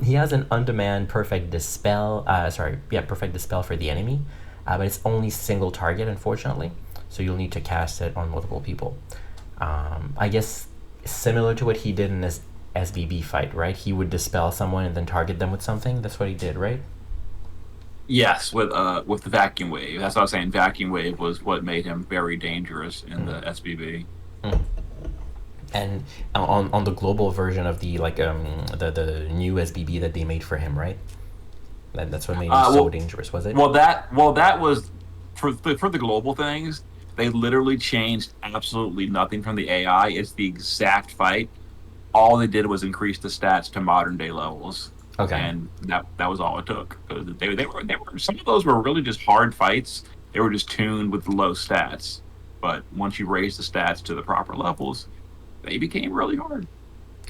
He has an on-demand perfect dispel. Perfect dispel for the enemy, but it's only single target, unfortunately. So you'll need to cast it on multiple people. I guess similar to what he did in this SBB fight, right? He would dispel someone and then target them with something. That's what he did, right? Yes, with the vacuum wave. That's what I was saying. Vacuum wave was what made him very dangerous in the SBB. And on the global version of the the new SBB that they made for him, right? That's what made him so dangerous, was it? Well, that was for the global things. They literally changed absolutely nothing from the AI. It's the exact fight. All they did was increase the stats to modern day levels. Okay. And that was all it took. They were some of those were really just hard fights. They were just tuned with low stats. But once you raise the stats to the proper levels, they became really hard.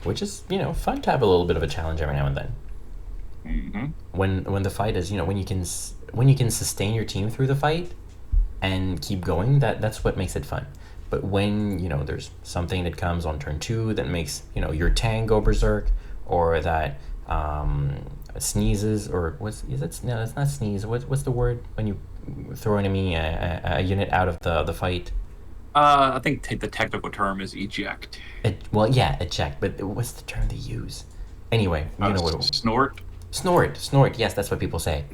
Which is, fun to have a little bit of a challenge every now and then. Mm-hmm. When the fight is, when you can sustain your team through the fight and keep going, that's what makes it fun. But when, there's something that comes on turn 2 that makes, your tank go berserk, or that sneezes, or that's not sneeze. What's the word when you throw enemy a unit out of the fight? I think the technical term is eject. Eject. But what's the term they use? Anyway, you know what? Snort. Snort. Yes, that's what people say.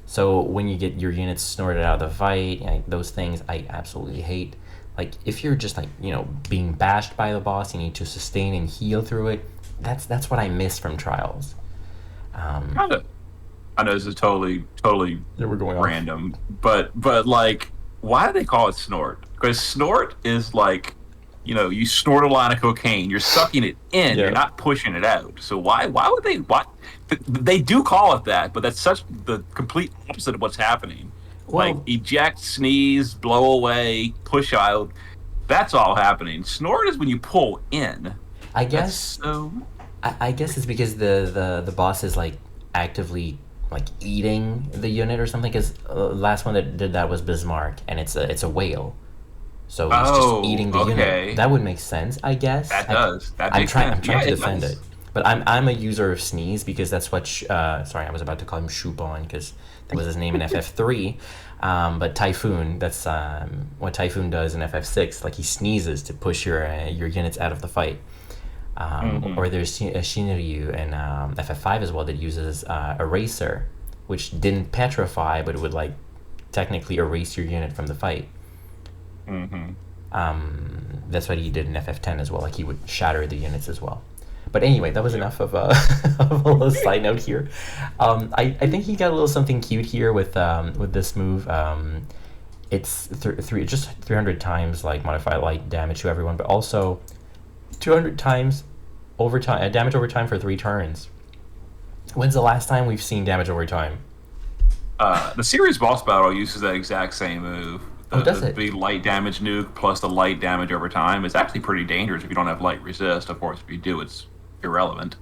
So when you get your units snorted out of the fight, those things I absolutely hate. Like if you're just being bashed by the boss, you need to sustain and heal through it. That's what I miss from Trials. I know this is totally We're going random, but like, why do they call it snort? Because snort is like, you snort a line of cocaine, you're sucking it in, you're not pushing it out. So why would they? They do call it that, but that's such the complete opposite of what's happening. Well, like eject, sneeze, blow away, push out. That's all happening. Snort is when you pull in. I guess. I guess it's because the boss is like actively like eating the unit or something. Because last one that did that was Bismarck, and it's a whale, so he's just Oh, eating the unit. okay. That would make sense, I guess. That does. That I'm makes trying. I'm sense. trying Yeah, to it defend it, does. but I'm a user of Sneeze because that's what. Sorry, I was about to call him Shubon because that was his name in FF3. But Typhoon, that's what Typhoon does in FF6. Like he sneezes to push your units out of the fight. Or there's Shinryu in FF5 as well that uses Eraser, which didn't petrify, but it would like technically erase your unit from the fight. That's what he did in FF10 as well. Like he would shatter the units as well. But anyway, that was enough of of a little side note here. I think he got a little something cute here with this move. It's just 300 times like modify light damage to everyone, but also 200 times overtime damage over time for 3 turns. When's the last time we've seen damage over time? The series boss battle uses that exact same move. Does The it? big light damage nuke plus the light damage over time. It's actually pretty dangerous if you don't have light resist. Of course, if you do, it's irrelevant.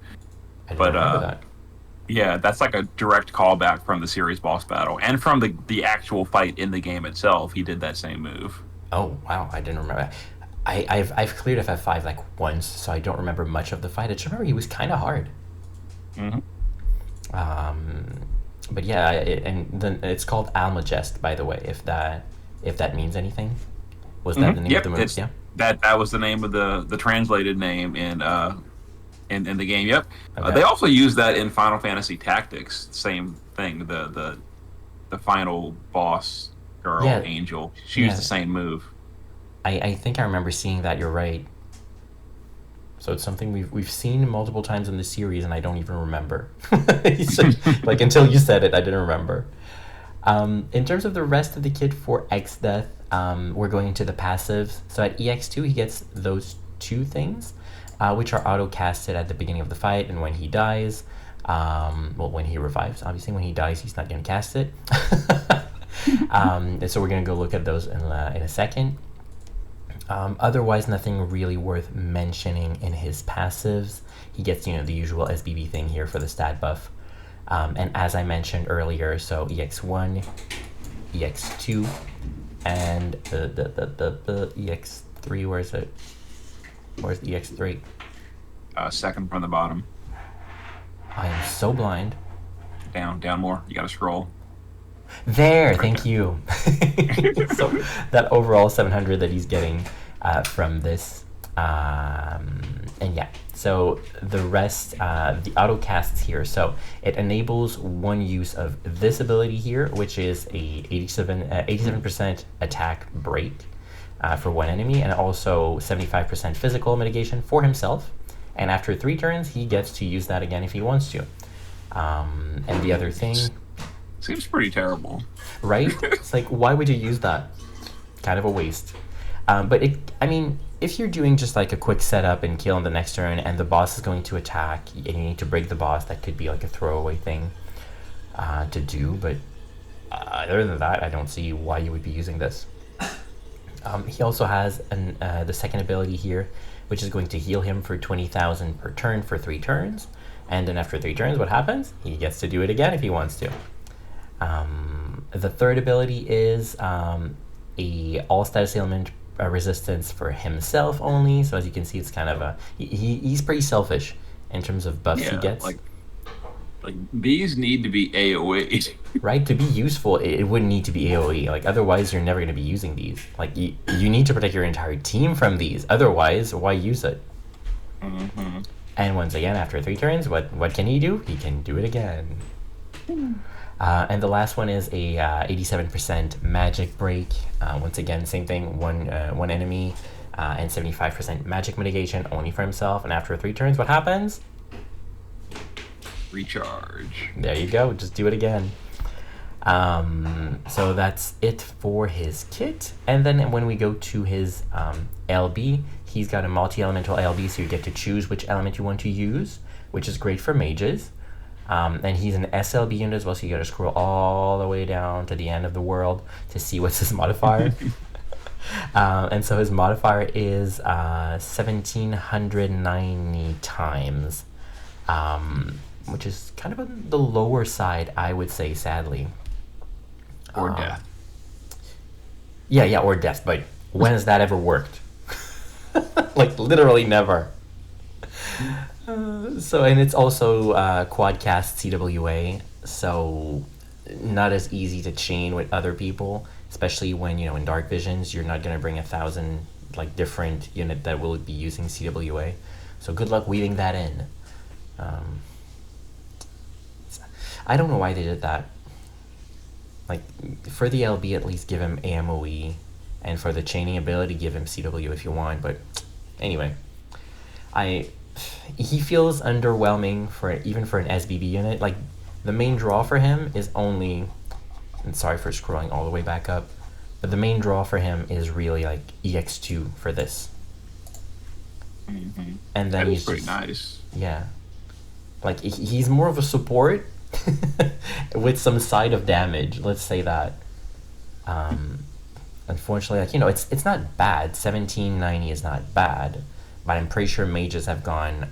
I didn't But remember that. yeah, that's like a direct callback from the series boss battle and from the actual fight in the game itself. He did that same move. Oh wow, I didn't remember. I've cleared FF5 like once, so I don't remember much of the fight. I just remember he was kind of hard. But yeah, and then it's called Almagest, by the way. If that means anything, was that the name of the move? Yeah. That was the name of the translated name in the game. Yep. Okay. They also use that in Final Fantasy Tactics. Same thing. The final boss girl, Yeah. Angel. She used Yeah. the same move. I think I remember seeing that. You're right. So it's something we've seen multiple times in the series, and I don't even remember. Like until you said it, I didn't remember. In terms of the rest of the kit for X-Death, we're going into the passives. So at EX2, he gets those 2 things, which are auto-casted at the beginning of the fight, and when he dies, when he revives, obviously. When he dies, he's not going to cast it. And so we're going to go look at those in a second. Otherwise, nothing really worth mentioning in his passives. He gets, the usual SBB thing here for the stat buff. And as I mentioned earlier, so EX1, EX2, and the EX3, where is it? Where's the EX3? Second from the bottom. I am so blind. Down more. You got to scroll. There, Right thank there. you. So that overall 700 that he's getting from this. And yeah, so the rest, the auto casts here. So it enables one use of this ability here, which is a 87% attack break for one enemy, and also 75% physical mitigation for himself. And after 3 turns, he gets to use that again if he wants to. And the other thing, Seems pretty terrible. right? It's like, why would you use that? Kind of a waste. But if you're doing just like a quick setup and kill on the next turn, and the boss is going to attack, and you need to break the boss, that could be like a throwaway thing to do. But other than that, I don't see why you would be using this. He also has the second ability here, which is going to heal him for 20,000 per turn for 3 turns. And then after 3 turns, what happens? He gets to do it again if he wants to. The third ability is a all status ailment resistance for himself only. So as you can see, it's kind of he's pretty selfish in terms of buffs he gets. like these need to be AoE. Right? To be useful, it wouldn't need to be AoE. Like otherwise, you're never going to be using these. Like you need to protect your entire team from these. Otherwise, why use it? And once again, after 3 turns, what can he do? He can do it again. And the last one is a 87% magic break. Once again, same thing. One enemy and 75% magic mitigation only for himself. And after 3 turns, what happens? Recharge. There you go. Just do it again. So that's it for his kit. And then when we go to his LB, he's got a multi-elemental LB, so you get to choose which element you want to use, which is great for mages. And he's an SLB unit as well, so you gotta scroll all the way down to the end of the world to see what's his modifier. And so his modifier is 1,790 times. which is kind of on the lower side, I would say, sadly. Or Um, death. yeah, yeah, or death. But when has that ever worked? Like literally never. So and it's also quadcast CWA, so not as easy to chain with other people, especially when in dark visions you're not gonna bring 1,000 like different unit that will be using CWA. So good luck weaving that in. Um, I don't know why they did that. Like for the LB, at least give him AMOE, and for the chaining ability, give him CW if you want. But anyway, I he feels underwhelming for even for an SBB unit. Like the main draw for him is only. And sorry for scrolling all the way back up, but the main draw for him is really like EX2 for this. Mm-hmm. And then That is he's pretty just, nice. yeah, like he's more of a support with some side of damage. Let's say that. Um, Unfortunately, like it's not bad. 1790 is not bad, but I'm pretty sure mages have gone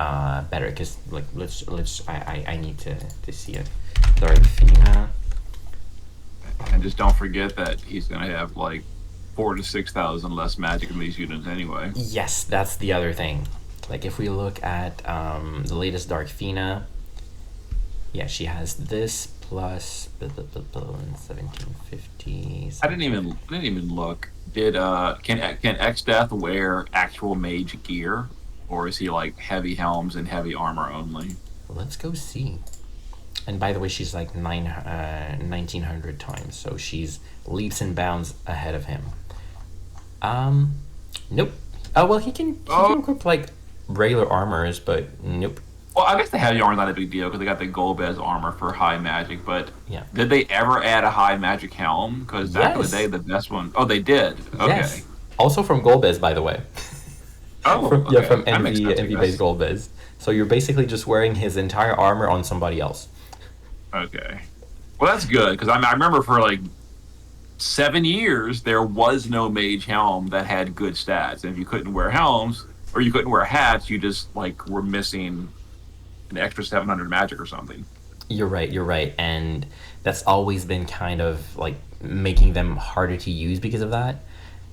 better. Because like let's I need to see it. Darfina. And just don't forget that he's gonna have like 4 to 6 thousand less magic in these units anyway. Yes, that's the other thing. Like if we look at the latest Darfina, yeah, she has this plus 1750. I didn't even look. Did can X Death wear actual mage gear, or is he like heavy helms and heavy armor only? Let's go see. And by the way, she's like 1900 times, so she's leaps and bounds ahead of him. Nope. Oh well, he can equip like regular armors, but nope. Well, I guess the heavy armor's not a big deal because they got the Golbez armor for high magic. But Yeah. did they ever add a high magic helm? Because back in the Yes. day, the best one. Oh, they did. Okay. Yes. Also from Golbez, by the way. Oh, From, okay. yeah, from That makes sense, I Envy guess. based Golbez. So you're basically just wearing his entire armor on somebody else. Okay. Well, that's good because I remember for like 7 years there was no mage helm that had good stats, and if you couldn't wear helms or you couldn't wear hats, you just like were missing an extra 700 magic or something. You're right, and that's always been kind of like making them harder to use because of that.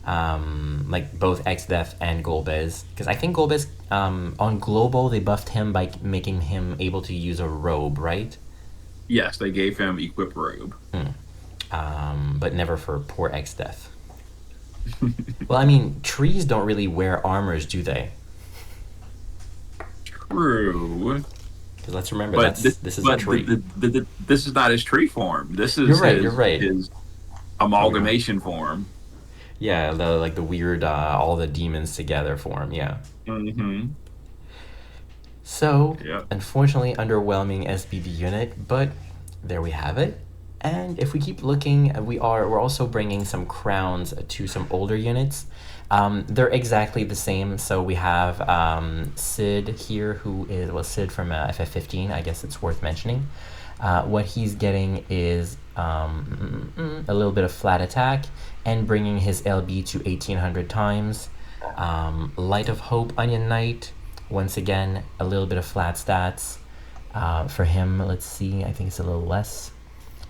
Like both Xdef and Golbez, because I think Golbez on global they buffed him by making him able to use a robe, right? Yes, they gave him equip robe. But never for poor Xdef. Well, I mean, trees don't really wear armors, do they? True. Because let's remember But this is a tree. this is not his tree form. This is You're right. his amalgamation form. Yeah, the weird all the demons together form. Yeah. Mm-hmm. So, Yeah. unfortunately, underwhelming SBB unit, but there we have it. And if we keep looking, we're also bringing some crowns to some older units. They're exactly the same. So we have Sid here, who is Sid from FF15. I guess it's worth mentioning. What he's getting is a little bit of flat attack and bringing his LB to 1800 times. Light of Hope, Onion Knight. Once again, a little bit of flat stats. For him, let's see, I think it's a little less.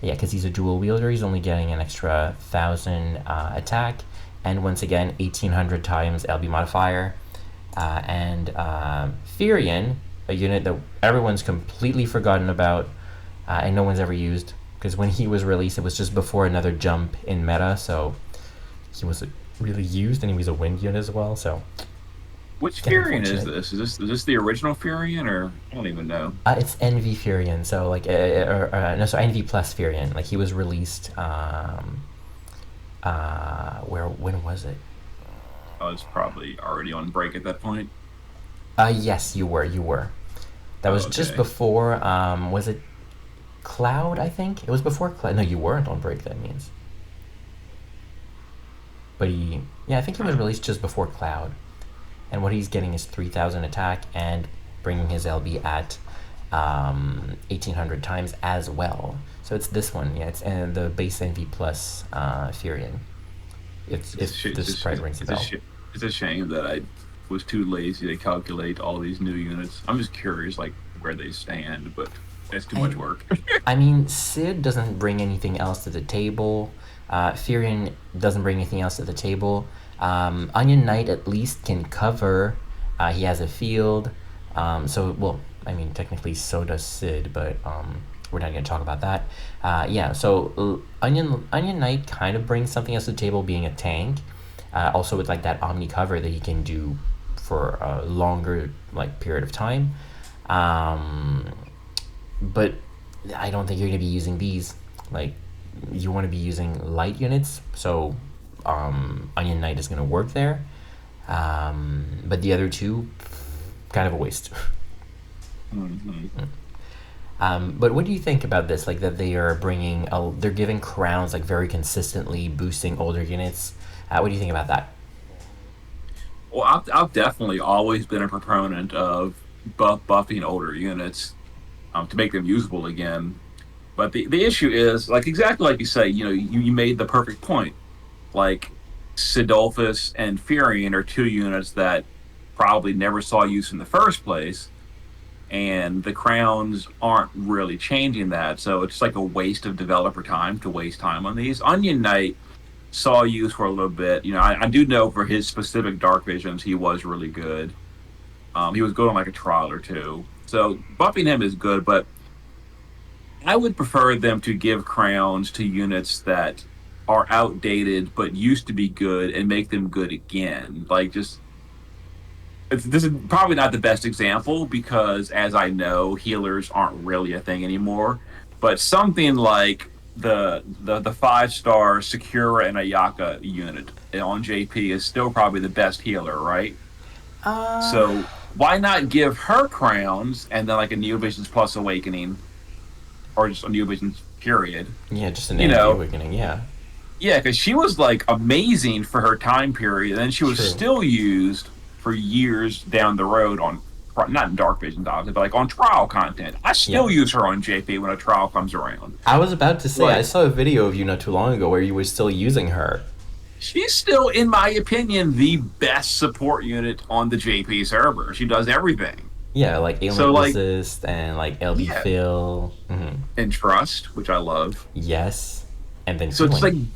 Yeah, because he's a dual wielder, he's only getting an extra 1,000 attack. And once again, 1800 times LB modifier. And Furion, a unit that everyone's completely forgotten about and no one's ever used. Because when he was released, it was just before another jump in meta, so he wasn't really used, and he was a wind unit as well, so... Which Kind of Furion is unfortunate. this? Is this the original Furion, or I don't even know? It's NV Furion, so like, no, so NV plus Furion. Like he was released. When was it? I was probably already on break at that point. Yes, you were. That was just Okay. before. Was it Cloud? I think it was before Cloud. No, you weren't on break. That means. But I think he was released just before Cloud, and what he's getting is 3,000 attack and bringing his LB at 1,800 times as well. So it's this one, yeah. It's the base NV plus Furion. If this price rings a bell. It's a shame that I was too lazy to calculate all these new units. I'm just curious, like where they stand, but It's too I much work. I mean, Sid doesn't bring anything else to the table. Furion doesn't bring anything else to the table. Onion Knight at least can cover. He has a field. Well, I mean, technically, so does Sid, but we're not going to talk about that. Yeah, so Onion Knight kind of brings something else to the table, being a tank. Also, with like that Omni cover that he can do for a longer like period of time. Um, but I don't think you're going to be using these. Like, you want to be using light units, so Onion Knight is going to work there. But the other two, kind of a waste. Hmm. But what do you think about this? Like that they are they're giving crowns like very consistently, boosting older units. What do you think about that? Well, I've definitely always been a proponent of buffing older units to make them usable again. But the issue is, like exactly like you say, you made the perfect point. Like Sidolphus and Furion are two units that probably never saw use in the first place, and the crowns aren't really changing that. So it's like a waste of developer time to waste time on these. Onion Knight saw use for a little bit. I do know for his specific dark visions, he was really good. He was good on like a trial or two. So buffing him is good, but I would prefer them to give crowns to units that are outdated but used to be good and make them good again. Like just this is probably not the best example because, as I know, healers aren't really a thing anymore. But something like the 5-star Sakura and Ayaka unit on JP is still probably the best healer, right? Uh, So why not give her crowns and then like a Neo Visions Plus Awakening or just a Neo Visions period? yeah, just an You energy know, awakening. Yeah, yeah, because she was like amazing for her time period, and then she was true. still used for years down the road on not in Dark Visions, obviously, but like on trial content. I Yeah. still use her on JP when a trial comes around. I was about to say I Like saw a video of you not too long ago where you were still using her. she's still, in my opinion, the best support unit on the JP server. She does everything. Yeah, like So ailment like, resist and like LB yeah, fill. and trust, which I love. Yes, and then So it's like healing.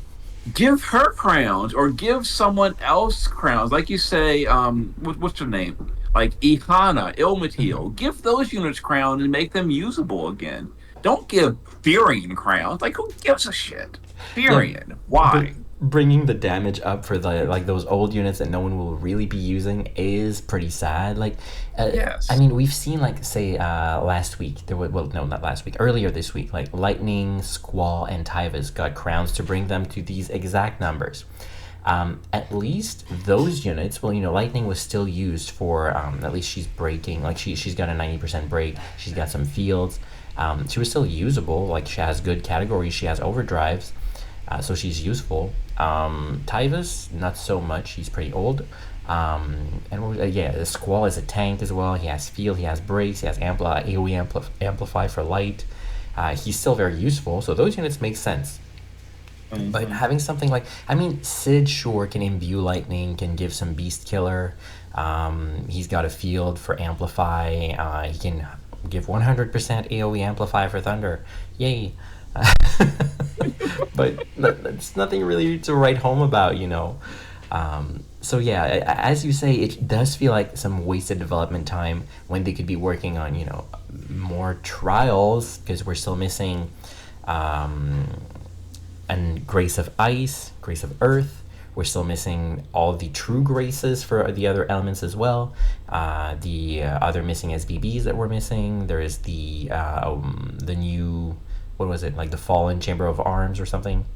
give her crowns or give someone else crowns. Like you say, what's her name? Like Ihana, Ilmatil. Give those units crowns and make them usable again. Don't give Furion crowns. Like who gives a shit? Yeah, Furion. but Why? bringing the damage up for the like those old units that no one will really be using is pretty sad. Like, I Yes. mean, we've seen like say last week there was well no not last week earlier this week like Lightning, Squall, and Tyvus got crowns to bring them to these exact numbers. At least those units, well, Lightning was still used for at least she's breaking like she's got a 90% break. She's got some fields. She was still usable. Like she has good categories. She has overdrives. So she's useful. Tyvus, not so much. He's pretty old. Yeah, the Squall is a tank as well. He has field, he has breaks, he has AoE amplify for light. He's still very useful, so those units make sense. But Hmm. having something like, I mean, Sid sure can imbue lightning, can give some beast killer. He's got a field for amplify. He can give 100% AoE amplify for thunder. Yay! But it's nothing really to write home about. So yeah, as you say, it does feel like some wasted development time when they could be working on more trials because we're still missing um, and Grace of Ice, Grace of Earth. We're still missing all the true graces for the other elements as well. The other missing SBBs that we're missing. There is the new, what was it, like the Fallen Chamber of Arms or something,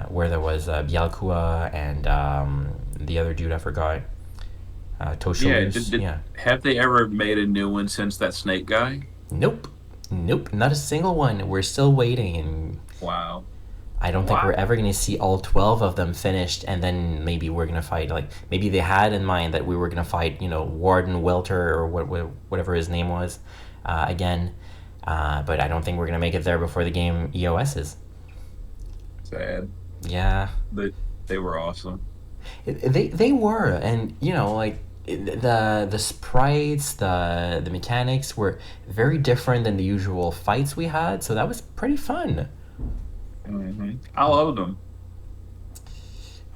where there was Bialkua and the other dude I forgot, Yeah. Toshalus. Yeah. Have they ever made a new one since that snake guy? Nope. Nope. Not a single one. We're still waiting, and Wow. I don't think we're Wow. ever going to see all 12 of them finished, and then maybe we're going to fight, like, maybe they had in mind that we were going to fight, Warden Welter or whatever his name was again. But I don't think we're going to make it there before the game EOS's. Sad. Yeah. They they were awesome. They were, and, like, the sprites, the mechanics were very different than the usual fights we had, so that was pretty fun. I love them.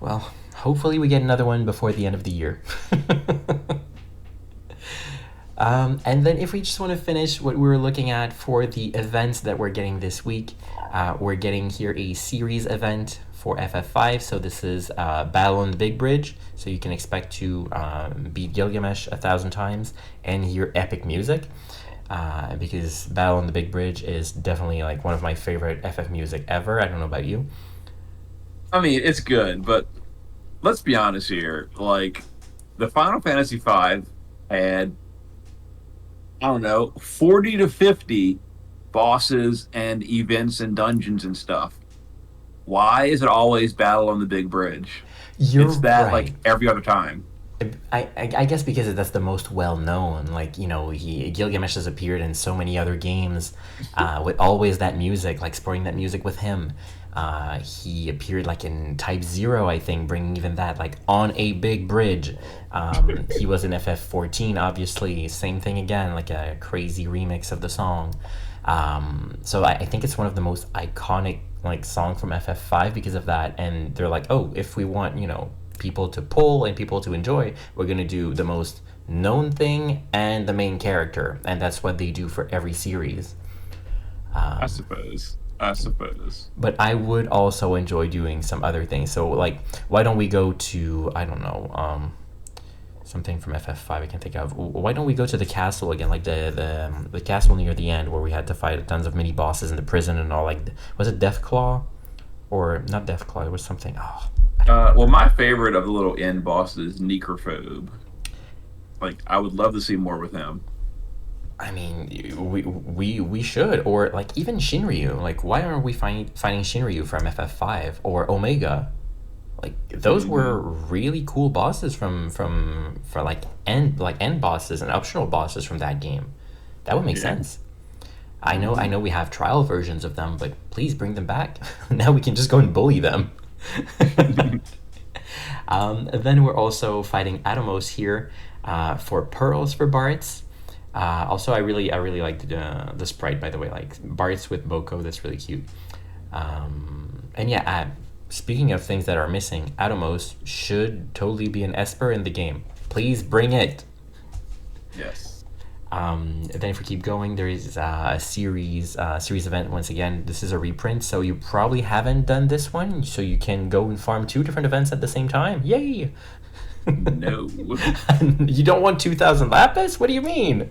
Well, hopefully we get another one before the end of the year. And then if we just want to finish what we were looking at for the events that we're getting this week, we're getting here a series event for FF5. So this is Battle on the Big Bridge. So you can expect to beat Gilgamesh 1,000 times and hear epic music. Because Battle on the Big Bridge is definitely like one of my favorite FF music ever. I don't know about you. I mean, it's good, but let's be honest here. Like, the Final Fantasy V had, I don't know, 40 to 50 bosses and events and dungeons and stuff. Why is it always Battle on the Big Bridge? You're It's that right. like every other time. I guess because that's the most well known. Like, Gilgamesh has appeared in so many other games, with always that music, like sporting that music with him. He appeared like in Type Zero, I think, bringing even that like on a big bridge. He was in FF14, obviously, same thing again, like a crazy remix of the song. So I think it's one of the most iconic like song from FF5 because of that. And they're like, oh, if we want people to pull and people to enjoy, we're gonna do the most known thing and the main character, and that's what they do for every series. I suppose. I suppose. But I would also enjoy doing some other things. So like, why don't we go to, I don't know, something from FF5 I can think of. Why don't we go to the castle again, like the castle near the end where we had to fight tons of mini bosses in the prison and all. Like, was it Deathclaw or not Deathclaw? It was something. Oh, Well, my favorite of the little end bosses is Necrophobe. Like, I would love to see more with him. I mean, we should, or like even Shinryu. Like, why aren't we finding Shinryu from FF5 or Omega? Like, those were really cool bosses for end bosses and optional bosses from that game. That would make Yeah. sense. I know we have trial versions of them, but please bring them back. Now we can just go and bully them. Then we're also fighting Atomos here, for pearls for Bartz. Also, I really like the sprite, by the way, like Bartz with Boko. That's really cute. And yeah, speaking of things that are missing, Atomos should totally be an Esper in the game. Please bring it. Yes. Then if we keep going, there is a series event once again. This is a reprint, so you probably haven't done this one, so you can go and farm two different events at the same time. Yay! No. You don't want 2,000 lapis? What do you mean?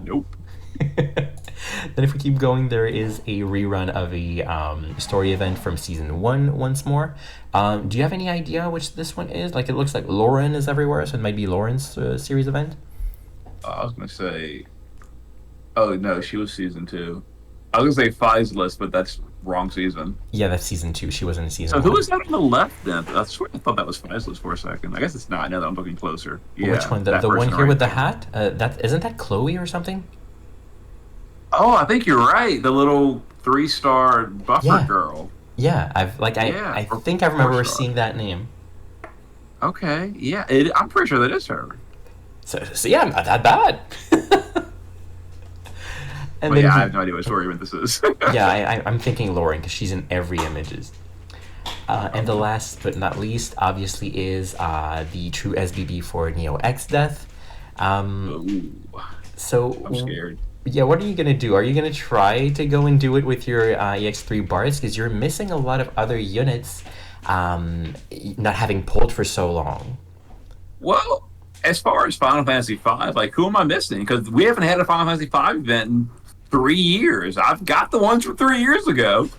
Nope. Then if we keep going, there is a rerun of a story event from season 1 once more. Do you have any idea which this one is? Like, it looks like Lauren is everywhere, so it might be Lauren's series event. I was gonna say. Oh no, she was season 2. I was gonna say Faisalist, but that's wrong season. Yeah, that's season 2. She wasn't in season So 1. who is that on the left then? I swear I thought that was Faisalist for a second. I guess it's not. Now that I'm looking closer. Yeah, Which one? The that one person here right with the there. hat? That isn't that Chloe or something? Oh, I think you're right. The little 3-star buffer Yeah. girl. Yeah, Yeah, I or think I remember 4-star. seeing that name. Okay, yeah, I'm pretty sure that is her. So yeah, not that bad. And But then yeah, if I you- have no idea what story event this is. yeah, I'm thinking Lauren because she's in every images. And the last but not least, obviously, is the true SBB for Neo X Death. Ooh, So I'm scared. yeah, what are you gonna do? Are you gonna try to go and do it with your EX3 Bartz? Because you're missing a lot of other units, not having pulled for so long. Well, as far as Final Fantasy V, like who am I missing? Because we haven't had a Final Fantasy V event in 3 years. I've got the ones from 3 years ago,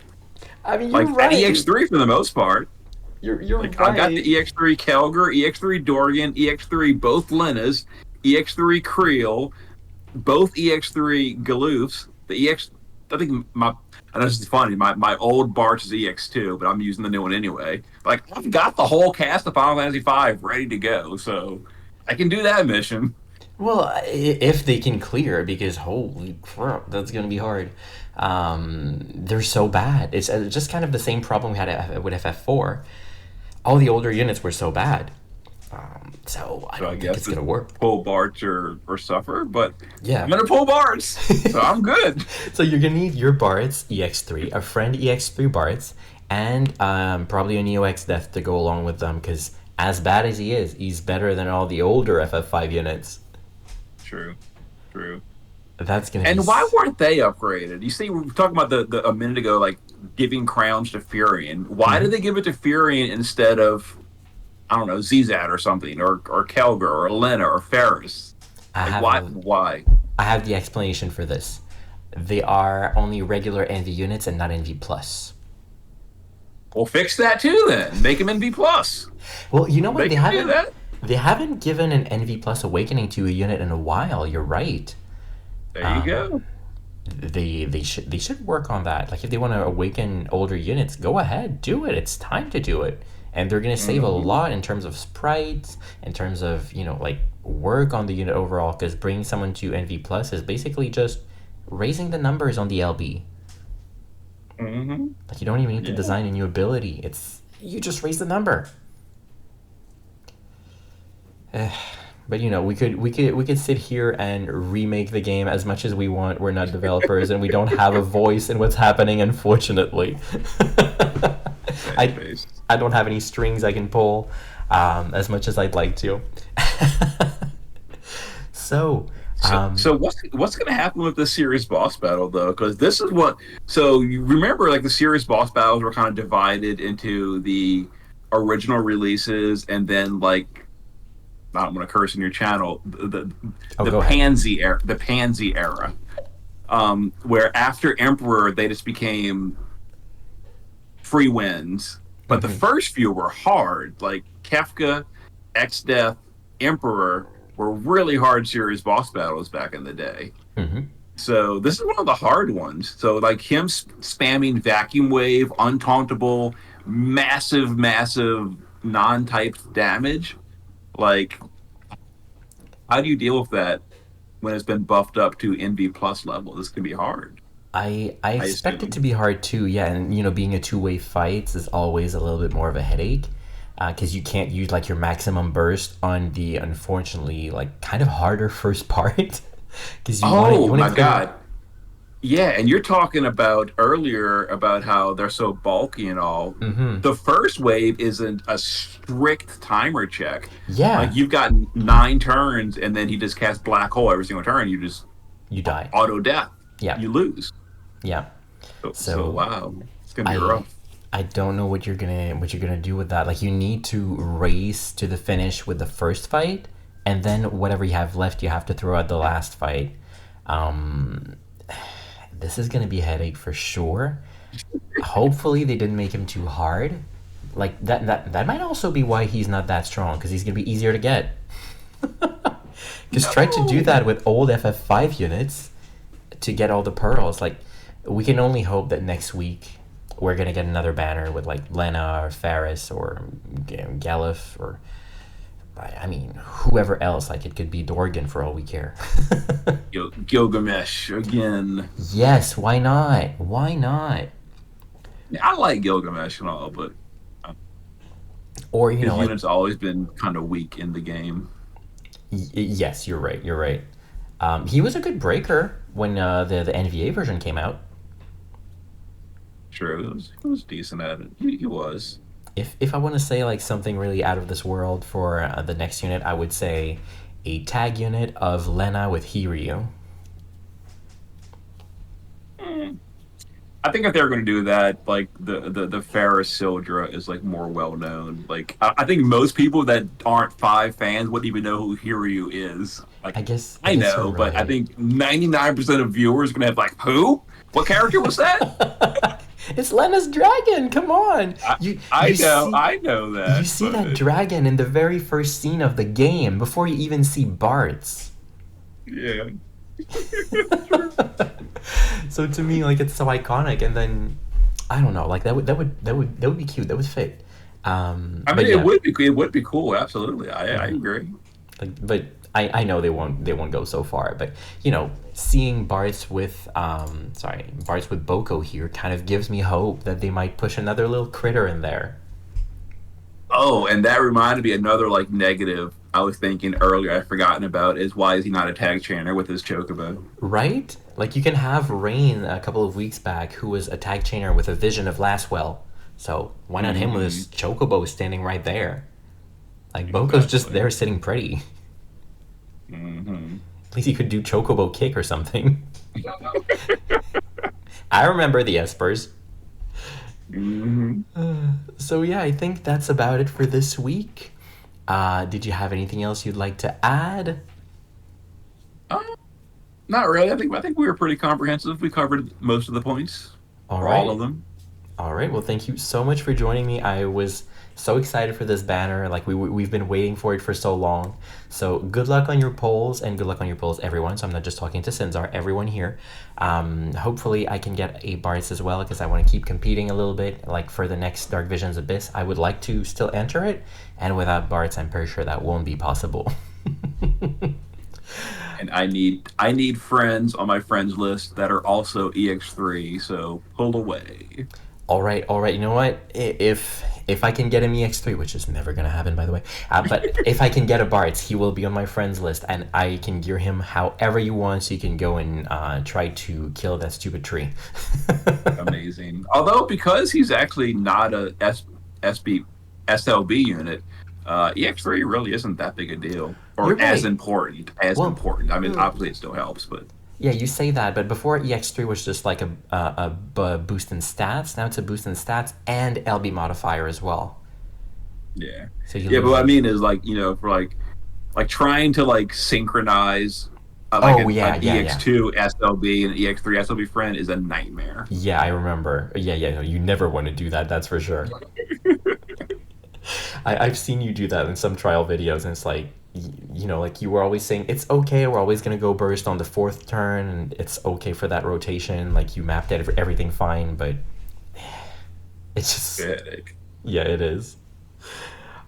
I mean, you're like right. at EX3 for the most part. You're Like right. I've got the EX3 Kelger, EX3 Dorian, EX3 both Lenas, EX3 Creel, both EX3 Galoofs. The EX, I think I know this is funny. My old Bartz is EX2, but I'm using the new one anyway. Like I've got the whole cast of Final Fantasy V ready to go, so I can do that mission. Well, if they can clear, because holy crap, that's gonna be hard. They're so bad. It's just kind of the same problem we had with FF4. All the older units were so bad. So I So I don't think guess it's it's gonna work. pull Bartz or suffer, but I'm Yeah. gonna pull Bartz, so I'm good. So you're gonna need your Bartz EX3, a friend EX3 Bartz, and probably a Neo X Death to go along with them. Because as bad as he is, he's better than all the older FF5 units. True, true. That's gonna be. And why weren't they upgraded? You see, we were talking about the a minute ago, like giving crowns to Furion. Why did Mhm. they give it to Furion instead of, I don't know, Zizat or something, or Kelger or Elena or Ferris? I Like, have why? a, Why? I have the explanation for this. They are only regular NV units and not NV plus. Well, fix that too then. Make him NV plus. Well, you know what? They They can do haven't. that. They haven't given an NV plus awakening to a unit in a while. You're right. There you Um, go. they should work on that. Like if they want to awaken older units, go ahead, do it. It's time to do it. And they're gonna save a Hmm. lot in terms of sprites, in terms of like work on the unit overall. Because bringing someone to NV plus is basically just raising the numbers on the LB. Hmm. Like you don't even need to Yeah. design a new ability. It's you just raise the number. But we could sit here and remake the game as much as we want. We're not developers and we don't have a voice in what's happening, unfortunately. Sad I face. I don't have any strings I can pull, as much as I'd like to. So, So what's going to happen with this series boss battle though? Because this is what. So you remember, like the series boss battles were kind of divided into the original releases, and then like I'm going to curse in your channel, oh, the go ahead. Pansy era, where after Emperor they just became free wins. But the Hmm. first few were hard, like Kefka, X Death, Emperor were really hard series boss battles back in the day. Hmm. So this is one of the hard ones. So like him spamming vacuum wave, untauntable, massive non-typed damage. Like, how do you deal with that when it's been buffed up to NV plus level? This can be hard, I I expect it to assume. be hard too. Yeah, and being a two-way fight is always a little bit more of a headache. Because you can't use like your maximum burst on the unfortunately like kind of harder first part. Because you Oh want to my clear. god. Yeah, and you're talking about earlier about how they're so bulky and all. Hmm. The first wave isn't a strict timer check. Like Yeah, you've got 9 turns, and then he just casts black hole every single turn. You just you die. auto death. Yeah, You lose. yeah. So So wow, it's gonna be I rough. I don't know what you're gonna do with that. Like you need to race to the finish with the first fight, and then whatever you have left, you have to throw out the last fight. Um, this is gonna be a headache for sure. Hopefully, they didn't make him too hard. Like that might also be why he's not that strong because he's gonna be easier to get. Because try to do No. that with old FF5 units to get all the pearls. Like, we can only hope that next week we're gonna get another banner with like Lena or Ferris or Galif or I mean whoever else. Like it could be Dorgan for all we care. Gilgamesh again. Yes, why not? Why not? I like Gilgamesh and all, but Or his like unit's always been kind of weak in the game. yes, you're right. You're right. He was a good breaker when the NVA version came out. True, he was decent at it. He was. If I want to say like something really out of this world for the next unit, I would say a tag unit of Lena with Hiryu. Mm. I think if they were going to do that, like the Ferris Sildra is like more well known. Like I think most people that aren't five fans wouldn't even know who Hiryu is. Like I I guess you're know, but I right. think 99% of viewers are going to have like, who? What character was that? It's Lena's dragon. Come on, I, you I you know, see I know you that, see that but dragon in the very first scene of the game before you even see Bartz. yeah. So to me, like it's so iconic, and then I don't know, like that would be cute. That would fit. I But mean, yeah, it would be cool. Absolutely, I agree. but I know they won't go so far. But seeing Bartz with Boko here kind of gives me hope that they might push another little critter in there. Oh, and that reminded me another like negative I was thinking earlier I've forgotten about is why is he not a tag chainer with his chocobo? Right? Like you can have Rain a couple of weeks back, who was a tag chainer with a vision of Lastwell. So why not him with Hmm. his chocobo standing right there? Like Boko's just Exactly. there sitting pretty. Hmm. At least he could do chocobo kick or something. I remember the espers. Hmm. So yeah, I think that's about it for this week. Did you have anything else you'd like to add? Not really. I think we were pretty comprehensive. We covered most of the points, All or all of right. them. All right. Well, thank you so much for joining me. I was so excited for this banner. Like we've been waiting for it for so long. So good luck on your polls, and good luck on your polls, everyone. So I'm not just talking to Sinzar, everyone here. Hopefully, I can get a Bartz as well because I want to keep competing a little bit. Like for the next Dark Visions Abyss, I would like to still enter it, and without Bartz, I'm pretty sure that won't be possible. And I need friends on my friends list that are also EX3. So pull away. All right, all right. You know what? If I can get him EX3, which is never gonna happen, by the way, but if I can get a Bartz, he will be on my friends list, and I can gear him however you want, so you can go and try to kill that stupid tree. Amazing. Although because he's actually not a SB SLB unit, EX3 really isn't that big a deal You're or as right. important as Well, important. I mean, obviously it still helps, but yeah, you say that, but before EX3 was just like a boost in stats. Now it's a boost in stats and LB modifier as well. yeah, So he yeah. But what I loses. mean is like for like trying to like synchronize like Oh yeah, an yeah, yeah. EX2 SLB and an EX3 SLB friend is a nightmare. Yeah, I remember. Yeah, yeah. No, you never want to do that. That's for sure. I've seen you do that in some trial videos, and it's like, like you were always saying, it's okay, we're always going to go burst on the fourth turn, and it's okay for that rotation. Like, you mapped everything fine, but it's just, Headache. yeah, it is.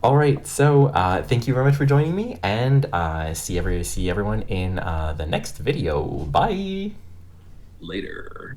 All right, so thank you very much for joining me, and see everyone in the next video. Bye! Later.